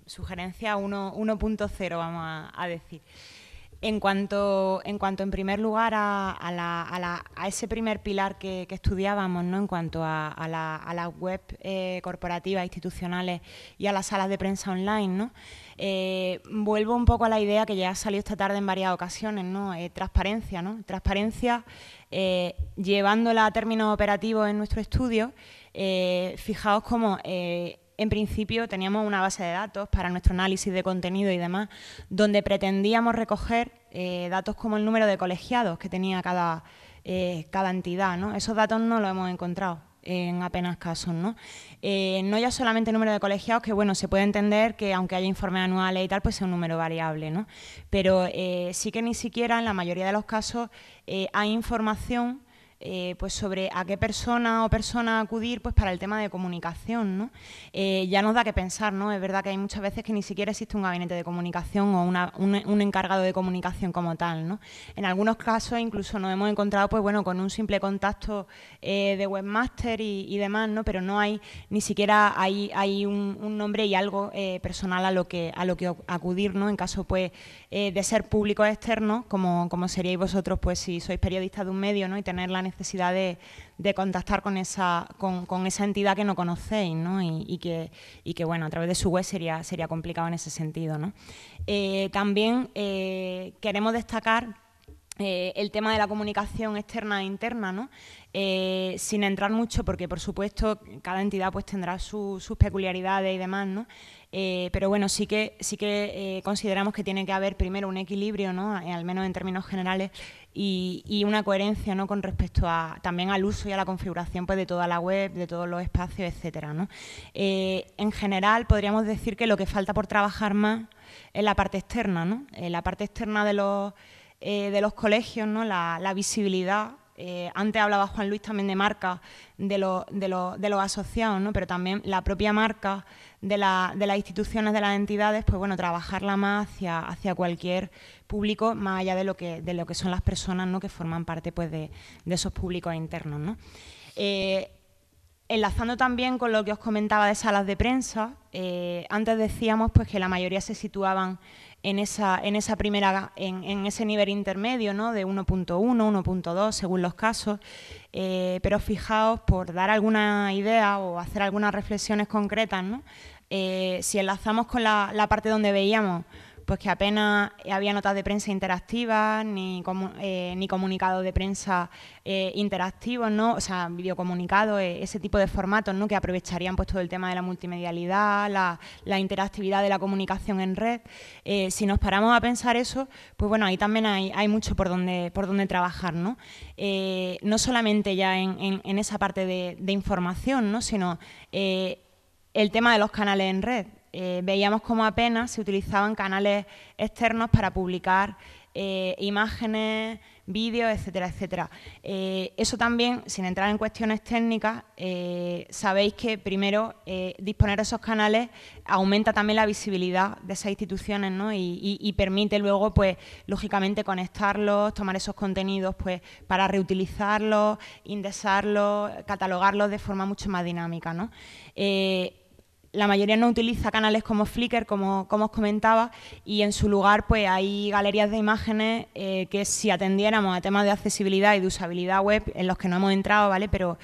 Sugerencia 1.0, vamos a decir. En cuanto en primer lugar a ese primer pilar que estudiábamos, ¿no? En cuanto a las web corporativas, institucionales y a las salas de prensa online, ¿no? Vuelvo un poco a la idea que ya ha salido esta tarde en varias ocasiones, ¿no? Transparencia, ¿no? Transparencia, llevándola a términos operativos en nuestro estudio, fijaos cómo en principio teníamos una base de datos para nuestro análisis de contenido y demás, donde pretendíamos recoger datos como el número de colegiados que tenía cada entidad, ¿no? Esos datos no los hemos encontrado en apenas casos, ¿no? No ya solamente el número de colegiados, que bueno, se puede entender que aunque haya informes anuales y tal, pues sea un número variable, ¿no? Pero sí que ni siquiera en la mayoría de los casos hay información pues sobre a qué persona o persona acudir pues para el tema de comunicación, ¿no? Ya nos da que pensar, ¿no? Es verdad que hay muchas veces que ni siquiera existe un gabinete de comunicación o un encargado de comunicación como tal, ¿no? En algunos casos incluso nos hemos encontrado pues bueno con un simple contacto de webmaster y demás, ¿no? Pero no hay ni siquiera hay un nombre y algo personal a lo que acudir, ¿no? En caso pues de ser público externo, como seríais vosotros pues si sois periodistas de un medio, ¿no? Y tener la necesidad de contactar con esa entidad que no conocéis, ¿no? Y que bueno, a través de su web sería complicado en ese sentido, ¿no? También queremos destacar el tema de la comunicación externa e interna, ¿no? Sin entrar mucho, porque por supuesto cada entidad pues tendrá sus peculiaridades y demás, ¿no? Pero bueno, sí que consideramos que tiene que haber primero un equilibrio, ¿no? Al menos en términos generales, y una coherencia, ¿no? Con respecto también al uso y a la configuración pues, de toda la web, de todos los espacios, etcétera, ¿no? En general podríamos decir que lo que falta por trabajar más es la parte externa, ¿no? La parte externa de los colegios, ¿no? La visibilidad. Antes hablaba Juan Luis también de marca de los asociados, ¿no? Pero también la propia marca de las instituciones, de las entidades, pues bueno, trabajarla más hacia cualquier público, más allá de lo que son las personas, ¿no? Que forman parte pues de esos públicos internos, ¿no? Enlazando también con lo que os comentaba de salas de prensa, antes decíamos pues que la mayoría se situaban en ese nivel intermedio, ¿no? De 1.1, 1.2, según los casos. Pero fijaos, por dar alguna idea o hacer algunas reflexiones concretas, ¿no? Si enlazamos con la parte donde veíamos pues que apenas había notas de prensa interactivas, ni comunicados de prensa interactivos, ¿no? O sea, videocomunicados, ese tipo de formatos, ¿no? Que aprovecharían pues todo el tema de la multimedialidad, la interactividad de la comunicación en red. Si nos paramos a pensar eso, pues bueno, ahí también hay mucho por donde trabajar, ¿no? No solamente ya en esa parte de información, ¿no? Sino el tema de los canales en red. Veíamos cómo apenas se utilizaban canales externos para publicar imágenes, vídeos, etcétera, etcétera. Eso también, sin entrar en cuestiones técnicas, sabéis que primero disponer de esos canales aumenta también la visibilidad de esas instituciones, ¿no? y permite luego, pues, lógicamente, conectarlos, tomar esos contenidos, pues, para reutilizarlos, indexarlos, catalogarlos de forma mucho más dinámica, ¿no? La mayoría no utiliza canales como Flickr, como os comentaba, y en su lugar pues hay galerías de imágenes que si atendiéramos a temas de accesibilidad y de usabilidad web, en los que no hemos entrado, ¿vale? Pero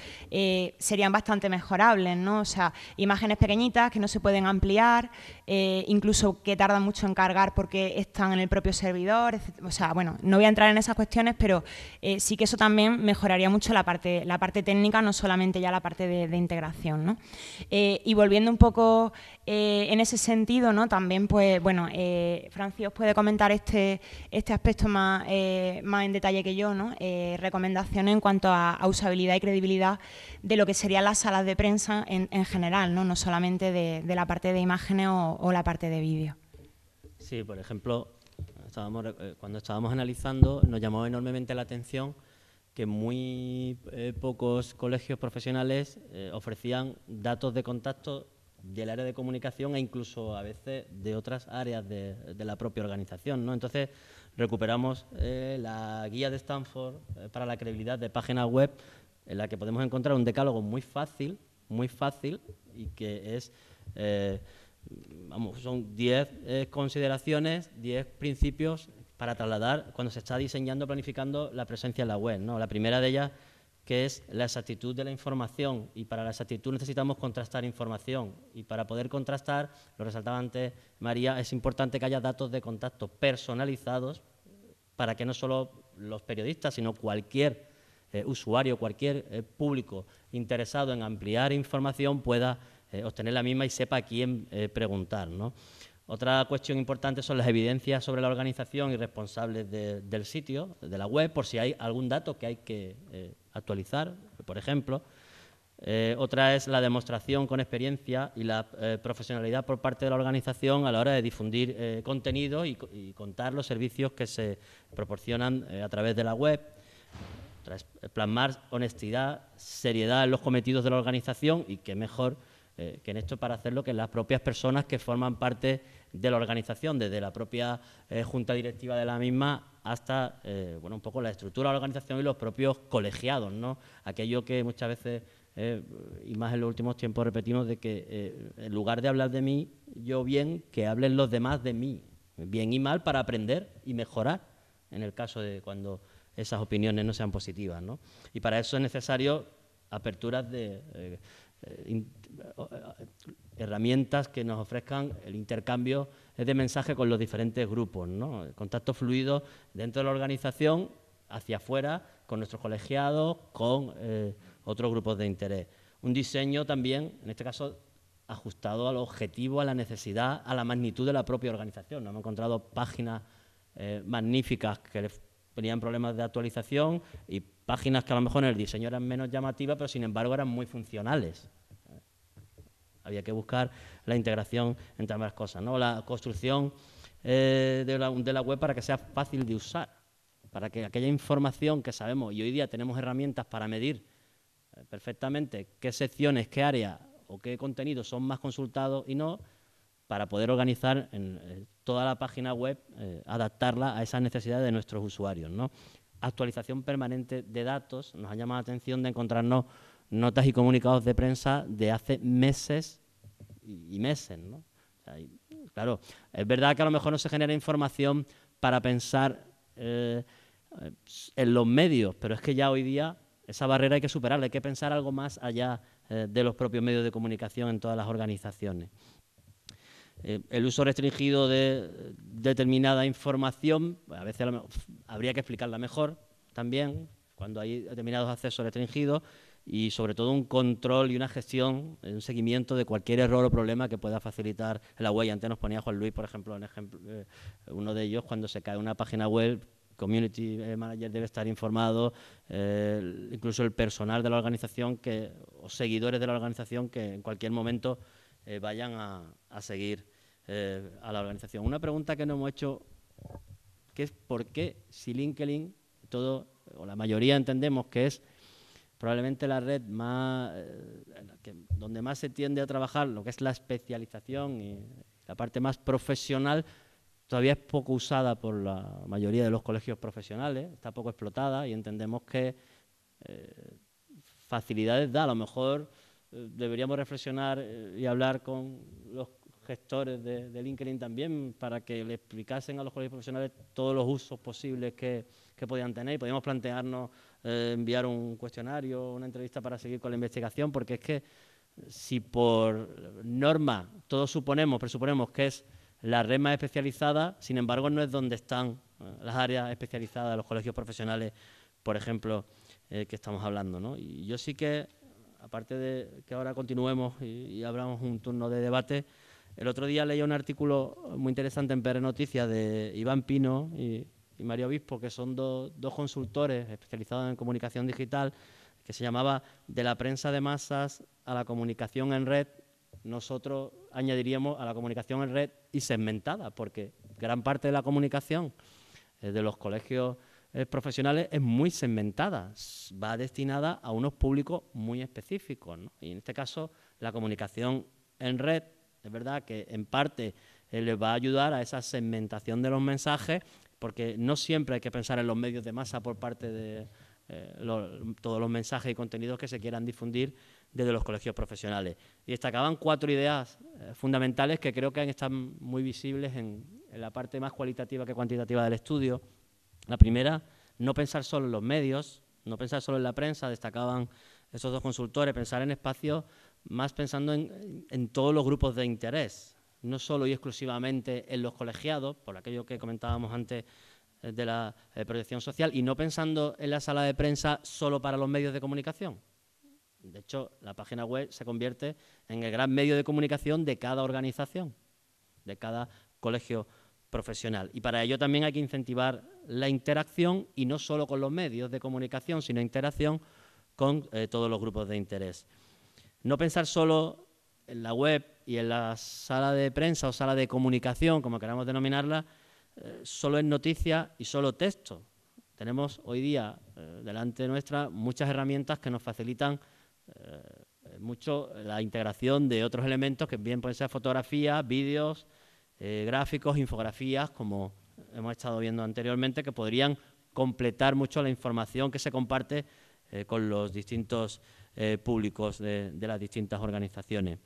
serían bastante mejorables, ¿no? O sea, imágenes pequeñitas que no se pueden ampliar, incluso que tardan mucho en cargar porque están en el propio servidor, etc. O sea, bueno, no voy a entrar en esas cuestiones, pero sí que eso también mejoraría mucho la parte técnica, no solamente ya la parte de integración, ¿no? Y volviendo un poco en ese sentido, ¿no? También, pues, bueno, Franci os puede comentar este aspecto más en detalle que yo, ¿no? Recomendaciones en cuanto a usabilidad y credibilidad de lo que serían las salas de prensa en general, ¿no? No solamente de la parte de imágenes o la parte de vídeo. Sí, por ejemplo, cuando estábamos analizando, nos llamó enormemente la atención que muy pocos colegios profesionales ofrecían datos de contacto del área de comunicación e incluso a veces de otras áreas de la propia organización, ¿no? Entonces recuperamos la guía de Stanford para la credibilidad de páginas web, en la que podemos encontrar un decálogo muy fácil y que es, son 10 consideraciones, 10 principios para trasladar cuando se está diseñando, planificando la presencia en la web, ¿no? La primera de ellas, que es la exactitud de la información, y para la exactitud necesitamos contrastar información, y para poder contrastar, lo resaltaba antes María, es importante que haya datos de contacto personalizados para que no solo los periodistas, sino cualquier usuario, cualquier público interesado en ampliar información pueda obtener la misma y sepa a quién preguntar, ¿no? Otra cuestión importante son las evidencias sobre la organización y responsables del sitio, de la web, por si hay algún dato que hay que actualizar, por ejemplo. Otra es la demostración con experiencia y la profesionalidad por parte de la organización a la hora de difundir contenido y contar los servicios que se proporcionan a través de la web. Otra es plasmar honestidad, seriedad en los cometidos de la organización, y qué mejor que en esto para hacerlo que las propias personas que forman parte de la organización, desde la propia junta directiva de la misma hasta bueno, un poco la estructura de la organización y los propios colegiados, ¿no? Aquello que muchas veces, y más en los últimos tiempos, repetimos, de que en lugar de hablar de mí, yo bien, que hablen los demás de mí, bien y mal, para aprender y mejorar en el caso de cuando esas opiniones no sean positivas, ¿no? Y para eso es necesario aperturas de herramientas que nos ofrezcan el intercambio de mensajes con los diferentes grupos, ¿no? El contacto fluido dentro de la organización, hacia afuera, con nuestros colegiados, con otros grupos de interés. Un diseño también, en este caso, ajustado al objetivo, a la necesidad, a la magnitud de la propia organización. Nos hemos encontrado páginas magníficas que tenían problemas de actualización y páginas que a lo mejor en el diseño eran menos llamativas, pero sin embargo eran muy funcionales. Había que buscar la integración entre ambas cosas, ¿no? La construcción de la web para que sea fácil de usar, para que aquella información que sabemos, y hoy día tenemos herramientas para medir perfectamente qué secciones, qué áreas o qué contenidos son más consultados y no, para poder organizar en toda la página web, adaptarla a esas necesidades de nuestros usuarios, ¿no? Actualización permanente de datos. Nos ha llamado la atención de encontrarnos notas y comunicados de prensa de hace meses y meses, ¿no? O sea, claro, es verdad que a lo mejor no se genera información para pensar en los medios, pero es que ya hoy día esa barrera hay que superarla, hay que pensar algo más allá de los propios medios de comunicación en todas las organizaciones. El uso restringido de determinada información, a veces habría que explicarla mejor también, cuando hay determinados accesos restringidos, y sobre todo un control y una gestión, un seguimiento de cualquier error o problema que pueda facilitar la web. Antes nos ponía Juan Luis, por ejemplo, uno de ellos, cuando se cae una página web, Community Manager debe estar informado, incluso el personal de la organización o seguidores de la organización que en cualquier momento vayan a seguir a la organización. Una pregunta que nos hemos hecho que es por qué si LinkedIn, todo o la mayoría entendemos que es probablemente la red más donde más se tiende a trabajar lo que es la especialización y la parte más profesional, todavía es poco usada por la mayoría de los colegios profesionales, está poco explotada y entendemos que facilidades da. A lo mejor deberíamos reflexionar y hablar con los gestores de LinkedIn también para que le explicasen a los colegios profesionales todos los usos posibles que podían tener y podíamos plantearnos enviar un cuestionario, una entrevista para seguir con la investigación, porque es que si por norma todos presuponemos que es la red más especializada, sin embargo no es donde están las áreas especializadas de los colegios profesionales, por ejemplo, que estamos hablando, ¿no? Y yo sí que, aparte de que ahora continuemos y abramos un turno de debate, el otro día leí un artículo muy interesante en PR Noticias de Iván Pino y María Obispo, que son dos consultores especializados en comunicación digital, que se llamaba De la prensa de masas a la comunicación en red. Nosotros añadiríamos a la comunicación en red y segmentada, porque gran parte de la comunicación de los colegios profesionales es muy segmentada, va destinada a unos públicos muy específicos, ¿no? Y en este caso la comunicación en red, es verdad que en parte les va a ayudar a esa segmentación de los mensajes, porque no siempre hay que pensar en los medios de masa por parte de todos los mensajes y contenidos que se quieran difundir desde los colegios profesionales. Y destacaban 4 ideas fundamentales que creo que están muy visibles en la parte más cualitativa que cuantitativa del estudio. La primera, no pensar solo en los medios, no pensar solo en la prensa, destacaban esos 2 consultores, pensar en espacios más pensando en todos los grupos de interés, no solo y exclusivamente en los colegiados, por aquello que comentábamos antes de la protección social, y no pensando en la sala de prensa solo para los medios de comunicación. De hecho, la página web se convierte en el gran medio de comunicación de cada organización, de cada colegio profesional. Y para ello también hay que incentivar la interacción, y no solo con los medios de comunicación, sino interacción con todos los grupos de interés. No pensar solo en la web y en la sala de prensa o sala de comunicación, como queramos denominarla, solo en noticias y solo texto. Tenemos hoy día delante nuestra muchas herramientas que nos facilitan mucho la integración de otros elementos que bien pueden ser fotografías, vídeos, gráficos, infografías, como hemos estado viendo anteriormente, que podrían completar mucho la información que se comparte con los distintos públicos de las distintas organizaciones.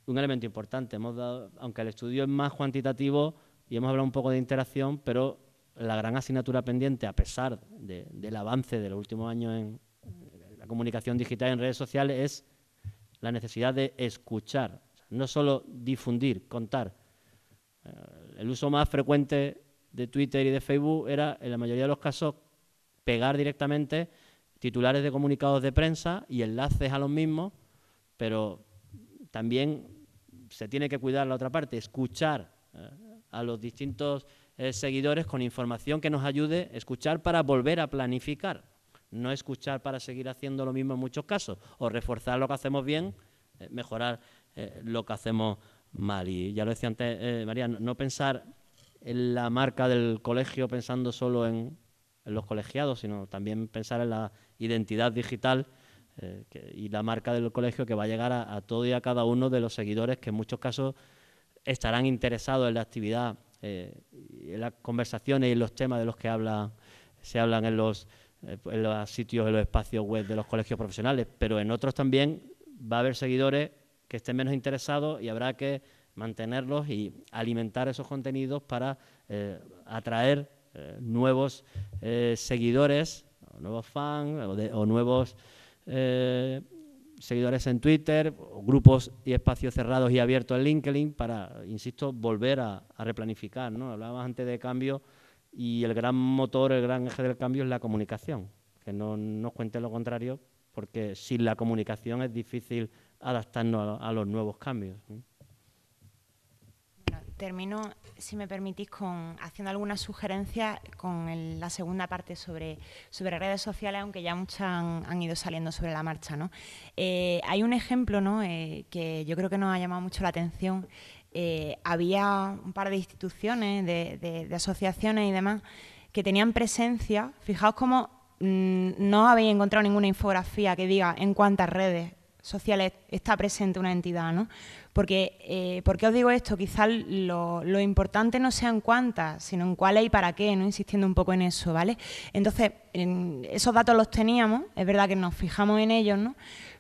Un elemento importante, aunque el estudio es más cuantitativo y hemos hablado un poco de interacción, pero la gran asignatura pendiente, a pesar del avance de los últimos años en la comunicación digital y en redes sociales, es la necesidad de escuchar, no solo difundir, contar. El uso más frecuente de Twitter y de Facebook era, en la mayoría de los casos, pegar directamente titulares de comunicados de prensa y enlaces a los mismos, pero también se tiene que cuidar la otra parte, escuchar a los distintos seguidores con información que nos ayude, escuchar para volver a planificar, no escuchar para seguir haciendo lo mismo en muchos casos, o reforzar lo que hacemos bien, mejorar lo que hacemos mal. Y ya lo decía antes María, no pensar en la marca del colegio pensando solo en los colegiados, sino también pensar en la identidad digital y la marca del colegio que va a llegar a todo y a cada uno de los seguidores que en muchos casos estarán interesados en la actividad, en las conversaciones y en los temas de los que se hablan en los sitios, en los espacios web de los colegios profesionales, pero en otros también va a haber seguidores que estén menos interesados y habrá que mantenerlos y alimentar esos contenidos para atraer nuevos seguidores, o nuevos fans o nuevos seguidores en Twitter, o grupos y espacios cerrados y abiertos en LinkedIn para, insisto, volver a replanificar, ¿no? Hablábamos antes de cambio y el gran motor, el gran eje del cambio es la comunicación, que no nos cuente lo contrario, porque sin la comunicación es difícil adaptarnos a los nuevos cambios, ¿no? Termino, si me permitís, haciendo algunas sugerencias con la segunda parte sobre redes sociales, aunque ya muchas han ido saliendo sobre la marcha, ¿no? Hay un ejemplo, ¿no? Que yo creo que nos ha llamado mucho la atención, había un par de instituciones, de asociaciones y demás, que tenían presencia. Fijaos cómo no habéis encontrado ninguna infografía que diga en cuántas redes sociales está presente una entidad, ¿no? Porque, ¿por qué os digo esto? Quizás lo importante no sea en cuántas, sino en cuáles y para qué, ¿no? Insistiendo un poco en eso, ¿vale? Entonces, esos datos los teníamos, es verdad que nos fijamos en ellos, ¿no?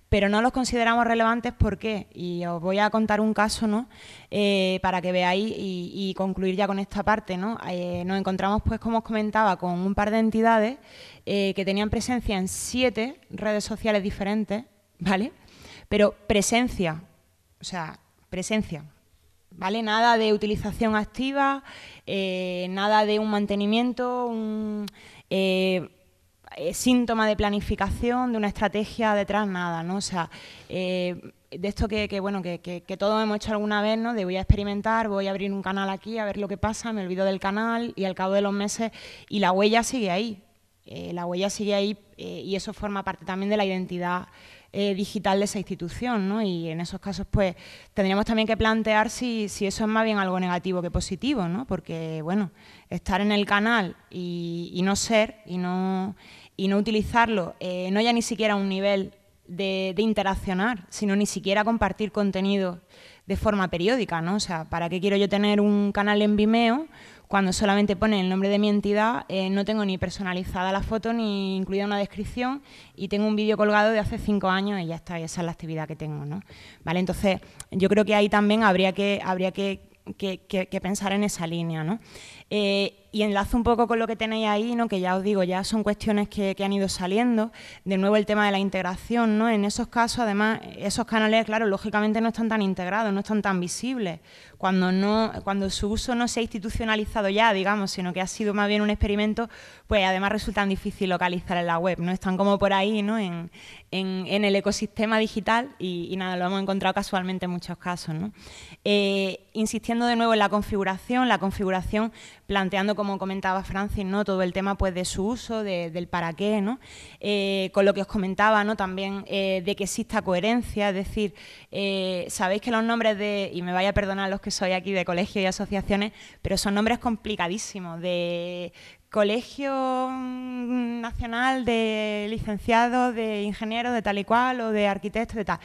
Pero no los consideramos relevantes, ¿por qué? Y os voy a contar un caso, ¿no? Para que veáis y concluir ya con esta parte, ¿no? Nos encontramos, pues, como os comentaba, con un par de entidades que tenían presencia en 7 redes sociales diferentes, ¿vale? Pero presencia, o sea, presencia, ¿vale? Nada de utilización activa, nada de un mantenimiento, síntoma de planificación, de una estrategia detrás, nada, ¿no? O sea, de esto que todos hemos hecho alguna vez, ¿no? De voy a experimentar, voy a abrir un canal aquí, a ver lo que pasa, me olvido del canal y al cabo de los meses, y la huella sigue ahí. Y eso forma parte también de la identidad digital de esa institución, ¿no? Y en esos casos, pues, tendríamos también que plantear si eso es más bien algo negativo que positivo, ¿no? Porque, bueno, estar en el canal y no ser, y no utilizarlo, no ya ni siquiera a un nivel de interaccionar, sino ni siquiera compartir contenido de forma periódica, ¿no? O sea, ¿para qué quiero yo tener un canal en Vimeo cuando solamente pone el nombre de mi entidad? No tengo ni personalizada la foto ni incluida una descripción y tengo un vídeo colgado de hace 5 años y ya está, esa es la actividad que tengo, ¿no? ¿Vale? Entonces, yo creo que ahí también habría que pensar en esa línea, ¿no? Y enlazo un poco con lo que tenéis ahí, ¿no? Que ya os digo, ya son cuestiones que han ido saliendo. De nuevo el tema de la integración, ¿no? En esos casos, además, esos canales, claro, lógicamente no están tan integrados, no están tan visibles. Cuando su uso no se ha institucionalizado ya, digamos, sino que ha sido más bien un experimento, pues además resultan difícil localizar en la web, ¿no? Están como por ahí, ¿no? En el ecosistema digital y nada, lo hemos encontrado casualmente en muchos casos, ¿no? Insistiendo de nuevo en la configuración planteando, como comentaba Francis, ¿no? Todo el tema, pues, de su uso, del para qué, ¿no? Con lo que os comentaba, ¿no? También de que exista coherencia, es decir, sabéis que los nombres y me vaya a perdonar los que soy aquí de colegios y asociaciones, pero son nombres complicadísimos, de Colegio Nacional de Licenciados, de Ingenieros, de tal y cual, o de Arquitectos, de tal.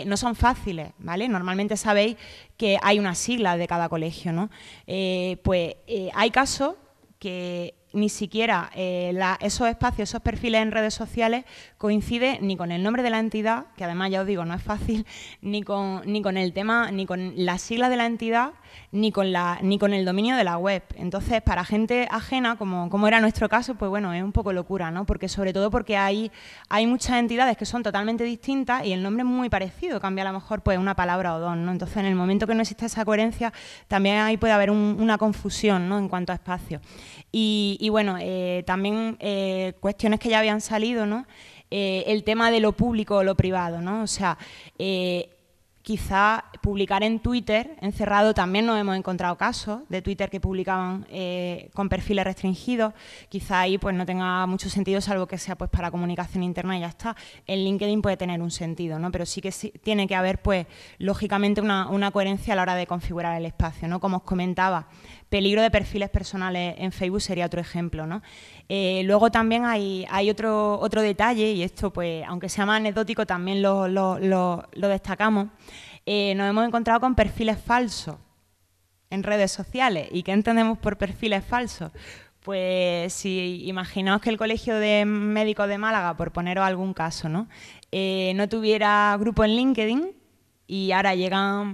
No son fáciles, ¿vale? Normalmente sabéis que hay una sigla de cada colegio, ¿no? Hay casos que ni siquiera esos espacios, esos perfiles en redes sociales coinciden ni con el nombre de la entidad, que además ya os digo, no es fácil, ni con el tema, ni con las siglas de la entidad, ni con el dominio de la web. Entonces, para gente ajena, como era nuestro caso, pues bueno, es un poco locura, ¿no? Porque sobre todo porque hay muchas entidades que son totalmente distintas y el nombre es muy parecido, cambia a lo mejor pues una palabra o dos, ¿no? Entonces, en el momento que no existe esa coherencia, también ahí puede haber una confusión, ¿no? En cuanto a espacio. Y bueno, también cuestiones que ya habían salido, ¿no? El tema de lo público o lo privado, ¿no? O sea, quizá publicar en Twitter encerrado, también nos hemos encontrado casos de Twitter que publicaban con perfiles restringidos. Quizá ahí pues no tenga mucho sentido, salvo que sea pues para comunicación interna y ya está. En LinkedIn puede tener un sentido, ¿no? Pero sí que tiene que haber pues lógicamente una coherencia a la hora de configurar el espacio, ¿no? Como os comentaba, peligro de perfiles personales en Facebook sería otro ejemplo, ¿no? Luego también hay otro detalle, y esto, pues, aunque sea más anecdótico, también lo destacamos. Nos hemos encontrado con perfiles falsos en redes sociales. ¿Y qué entendemos por perfiles falsos? Pues si imaginaos que el Colegio de Médicos de Málaga, por poneros algún caso, ¿no? No tuviera grupo en LinkedIn y ahora llega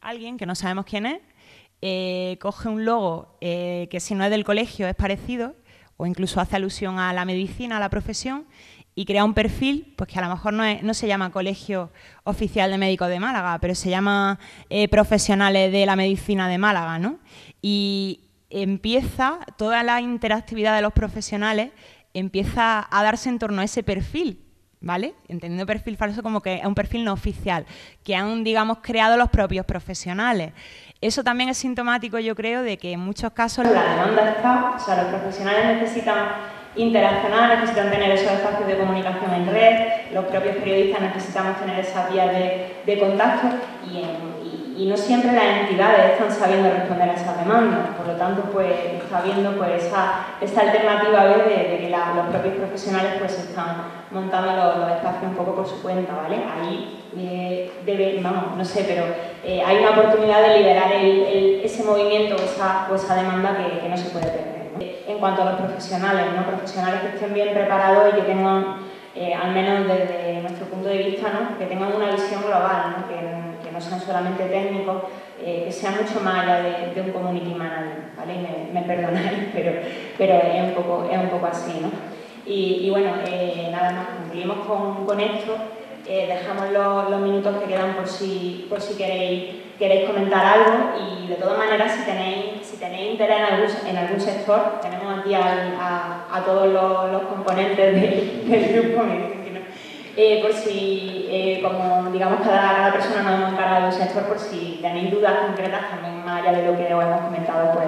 alguien que no sabemos quién es, coge un logo que si no es del colegio es parecido, o incluso hace alusión a la medicina, a la profesión, y crea un perfil pues que a lo mejor no se llama Colegio Oficial de Médicos de Málaga, pero se llama Profesionales de la Medicina de Málaga, ¿no? Y empieza toda la interactividad de los profesionales, empieza a darse en torno a ese perfil, ¿vale? Entendiendo perfil falso como que es un perfil no oficial, que han, digamos, creado los propios profesionales. Eso también es sintomático, yo creo, de que en muchos casos la demanda está, o sea, los profesionales necesitan interaccionar, necesitan tener esos espacios de comunicación en red, los propios periodistas necesitamos tener esas vías de contacto y y no siempre las entidades están sabiendo responder a esas demandas. Por lo tanto, pues está habiendo pues, esa alternativa a veces de que los propios profesionales pues están montando los espacios un poco por su cuenta, ¿vale? Ahí no sé, pero hay una oportunidad de liderar ese movimiento o esa demanda que no se puede perder, ¿no? En cuanto a los profesionales, ¿no? Profesionales que estén bien preparados y que tengan, al menos desde nuestro punto de vista, ¿no? Que tengan una visión global, ¿no? Que no sean solamente técnicos, que sean mucho más allá de un community manager, ¿vale? Me perdonáis, pero es un poco así, ¿no? Y bueno, nada más, concluimos con esto. Dejamos los minutos que quedan por si queréis comentar algo, y de todas maneras, si tenéis interés en algún sector, tenemos aquí a todos los componentes del grupo, por si, como digamos, cada persona nos hemos encargado de un sector, por si tenéis dudas concretas también, más allá de lo que os hemos comentado, pues